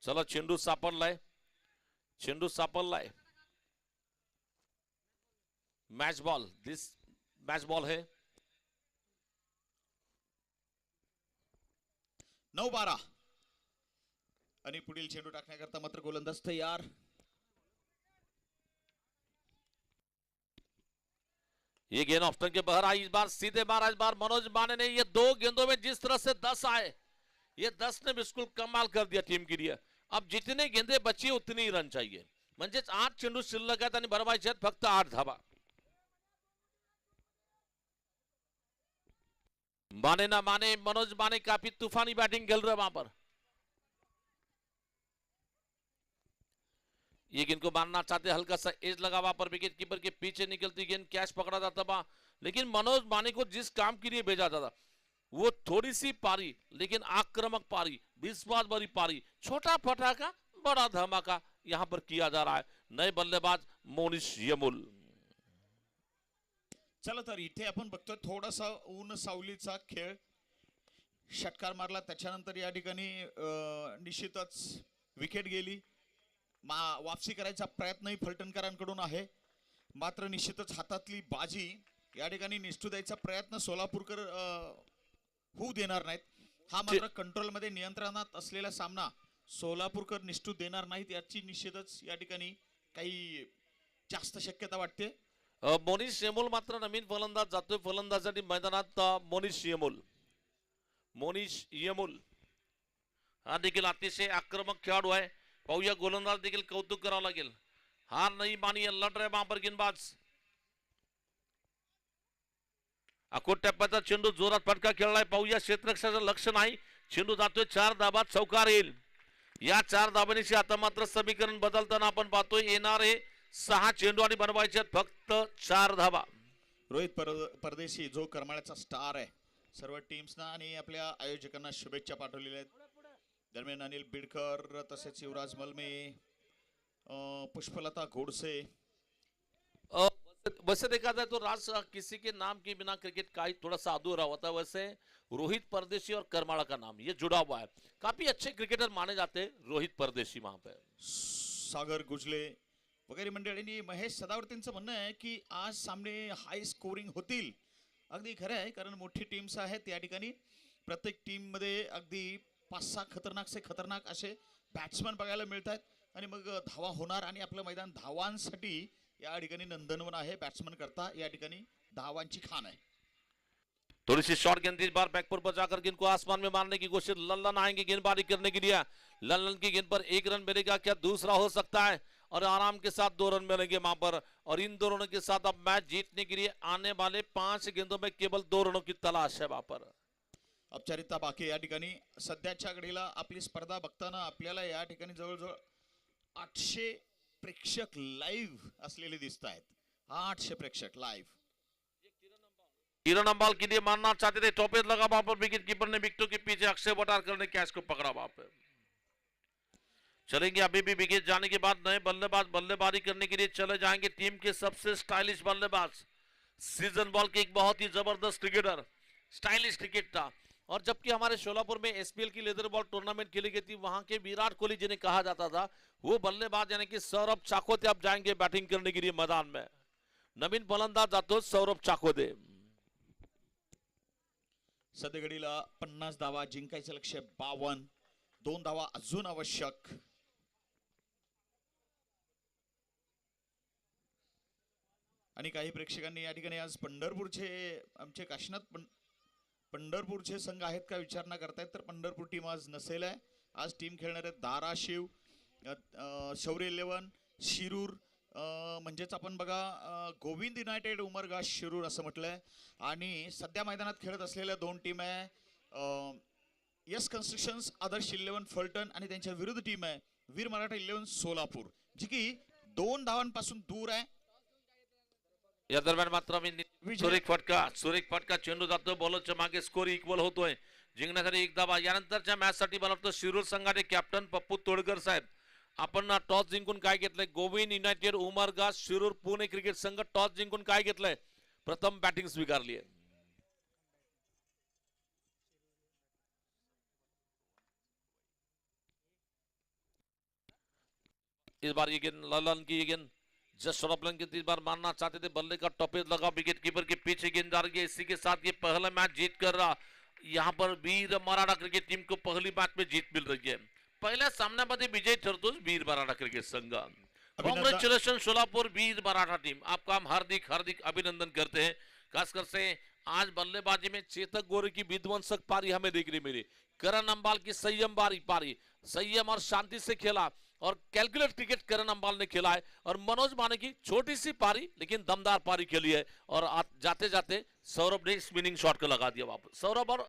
चला चेंडू सापडलाय. चेंडू सापडलाय. Match ball. This match ball है. 9-12. आणि पुढील चेंडू टाकण्याकरता मात्र गोलंदाज तयार. ये गेंद ऑफ स्टंप के बाहर आई, इस बार सीधे मारा, इस बार मनोज माने ने। ये 2 गेंदों में जिस तरह से 10 आए, ये 10 ने बिल्कुल कमाल कर दिया टीम के लिए। अब जितने गेंदे बची उतनी ही रन चाहिए, म्हणजेच 8 चेंडू शिल्लक आहेत आणि बनवायचे आहेत फक्त 8 धावा। माने ना माने, मनोज माने काफी तूफानी बैटिंग खेल रहे वहां पर। ये गेंद को मारना चाहते, हल्का सा एज लगा वहां पर, विकेट कीपर के पीछे निकलती गेंद कैच पकड़ा जाता था, लेकिन मनोज माने को जिस काम के लिए भेजा जाता वो थोड़ी सी पारी लेकिन आक्रामक पारी, विश्वास भरी पारी, छोटा फटाका बड़ा धमाका यहां पर किया जा रहा है। नए बल्लेबाज मोनिश यमुल। चला तर इथे आपण बघतोय थोडासा ऊन सावलीचा खेळ, षटकार मारला त्याच्यानंतर या ठिकाणी निश्चितच विकेट गेली। वापसी करायचा प्रयत्नही फलटणकरांकडून आहे, मात्र निश्चितच हातातली बाजी या ठिकाणी निष्ठू द्यायचा प्रयत्न सोलापूरकर होऊ देणार नाहीत। हा मात्र कंट्रोल मध्ये नियंत्रणात असलेला सामना सोलापूरकर निष्ठू देणार नाहीत याची निश्चितच या ठिकाणी काही जास्त शक्यता वाटते। मोनिश यमुल मात्र नवीन फलंदाज जातोय फलंदाजासाठी मैदानात। मोनिश यमुल हा देखील अतिशय आक्रमक खेळाडू आहे। पाहूया गोलंदाज देखील कौतुक करावं लागेल, हार नाही मानी, लढ रहे वहां पर गेंदबाज। अकोट टप्प्याचा चेंडू जोरात फटका खेळलाय, पाहूया क्षेत्ररक्षकाचं लक्ष नाही, चेंडू जातोय 4 धाबात चौकार येईल। या 4 धाबांशी आता मात्र समीकरण बदलताना आपण पाहतोय, येणारे 6 चेंडू आणि बनवायचे फक्त 4 धाबा। रोहित परदेशी जो करमाळ्याचा स्टार आहे, सर्व टीम्सना आणि आपल्या आयोजकांना शुभेच्छा पाठवलेल्या आहेत। दरम्यान अनिल बिडकर तसेच युवराज मलमे, पुष्पलता गोडसे। वैसे देखा जाए तो राज किसी के नाम के बिना क्रिकेट का ही थोड़ा सा अधूरा होता है। वैसे रोहित परदेशी और करमाड़ा का नाम ये जुड़ा हुआ है, काफी अच्छे क्रिकेटर माने जाते हैं रोहित परदेशी वहां पे। सागर गुजले वगैरे मंडळींनी, महेश सदावर्तींचं म्हणणं आहे की आज सामने हाय स्कोरिंग होतील। अगदी खरं आहे, कारण मोठी टीम्स आहेत या ठिकाणी, प्रत्येक टीम मध्ये अगदी 5-6 खतरनाक से खतरनाक असे बॅट्समन बघायला मिळतात आणि मग धावा होणार आणि आपलं मैदान धावांसाठी या ठिकाणी नंदनवन आहे। बॅट्समन करता या ठिकाणी धावांची खान है। थोड़ी सी शॉर्ट गेंद इस बार बैकफुट पर जाकर गेंद को आसमान में मारने की कोशिश, लल्लन आएंगे गेंदबाजी करने के लिए। लल्लन की गेंद पर 1 रन मिलेगा, क्या दूसरा हो सकता है, और आराम के साथ 2 रन मिलेंगे वहां पर। और इन 2 रनों के साथ अब मैच जीतने के लिए आने वाले 5 गेंदों में केवल 2 रनों की तलाश है वहां पर। औपचारिकता बाकी या ठिकाणी सध्याच्या घडीला आपली स्पर्धा बघताना आपल्याला या ठिकाणी जवळजवळ 800 प्रेक्षक लाईव्ह असलेले दिसत आहेत। 800 प्रेक्षक लाईव्ह। किरण अंबाल के लिए मारना चाहते थे, टॉपेज लगा वहां पर, विकेट कीपर ने विकेटों के पीछे अक्षय वटारकर ने कैच को पकड़ा वहां पे। चलेंगे अभी भी विकेट जाने के बाद नए बल्लेबाज बल्लेबाजी करने के लिए चले जाएंगे। टीम के सबसे स्टाइलिश बल्लेबाज, सीजन बॉल के एक बहुत ही जबरदस्त क्रिकेटर, स्टाइलिश क्रिकेट था। और जबकि हमारे शोलापुर में एसपीएल की लेदर बॉल टूर्नामेंट खेली गई थी, वहां के विराट कोहली जिन्हें कहा जाता था, वो बल्लेबाज यानी कि सौरभ चाकोते अब जाएंगे बैटिंग करने के लिए मैदान में। नवीन फलंदाज जातो सौरभ चाकोते। सध्या घडीला 50 धावा, जिंकायचं लक्ष्य 52, 2 धावा अजून आवश्यक। आणि काही प्रेक्षकांनी या ठिकाणी आज पंढरपूरचे आमचे काशीनाथ पंढरपूरचे संघ आहेत का विचारणा करतायत, तर पंढरपूर टीम आज नसेल आहे। आज टीम खेळणार आहेत धाराशिव, शौर्य 11, शिरूर, म्हणजेच आपण बघा गोविंद युनायटेड उमरगा शिरूर असं म्हटलंय। आणि सध्या मैदानात खेळत असलेल्या 2 टीम आहे, यस कन्स्ट्रक्शन्स आदर्श 11 फलटण आणि त्यांच्या विरुद्ध टीम आहे वीर मराठा 11 सोलापूर, जी की 2 धावांपासून दूर आहे। या दरम्यान मात्र सुरेख फटका चेंडू जातो, बॉलरच्या मागे स्कोर इक्वल होतोय, जिंकण्यासाठी 1 धावा। यानंतरच्या मॅच साठी मला वाटतं शिरूर संघाचे कॅप्टन पप्पू तोडकर साहेब, आपण टॉस जिंकून काय घेतलंय, गोविंद युनायटेड उमरगा शिरूर पुणे क्रिकेट संघ टॉस जिंकून काय घेतलंय, प्रथम बॅटिंग स्वीकारली आहे। इस बार ये गेंद ललन की, ये गेंद जस्ट रॉपलन के इस बार मारना चाहते थे, बल्ले का टॉपेज लगा, विकेट कीपर के पीछे गेंद जा रही है। इसी के साथ ये पहला मैच जीत कर रहा, यहाँ पर वीर मराठा क्रिकेट टीम को पहली मैच में जीत मिल रही है। पहिल्या सामन्यामध्ये विजय ठरतोच वीर मराठा क्रिकेट संघ। अभिनंदन कॉन्ग्रेचुलेशन सोलापुर वीर मराठा टीम, आपका हम हार्दिक हार्दिक अभिनंदन करते हैं। खासकर से आज बल्लेबाजी में चेतक गोरे की विध्वंसक पारी हमें देखने मिली, करण अंबाल की संयम पारी, संयम और शांति से खेला और कैलकुलेट क्रिकेट करण अंबाल ने खेला है, और मनोज माने की छोटी सी पारी लेकिन दमदार पारी खेली है, और जाते जाते सौरभ ने स्पिनिंग शॉट को लगा दिया वापस। सौरभ और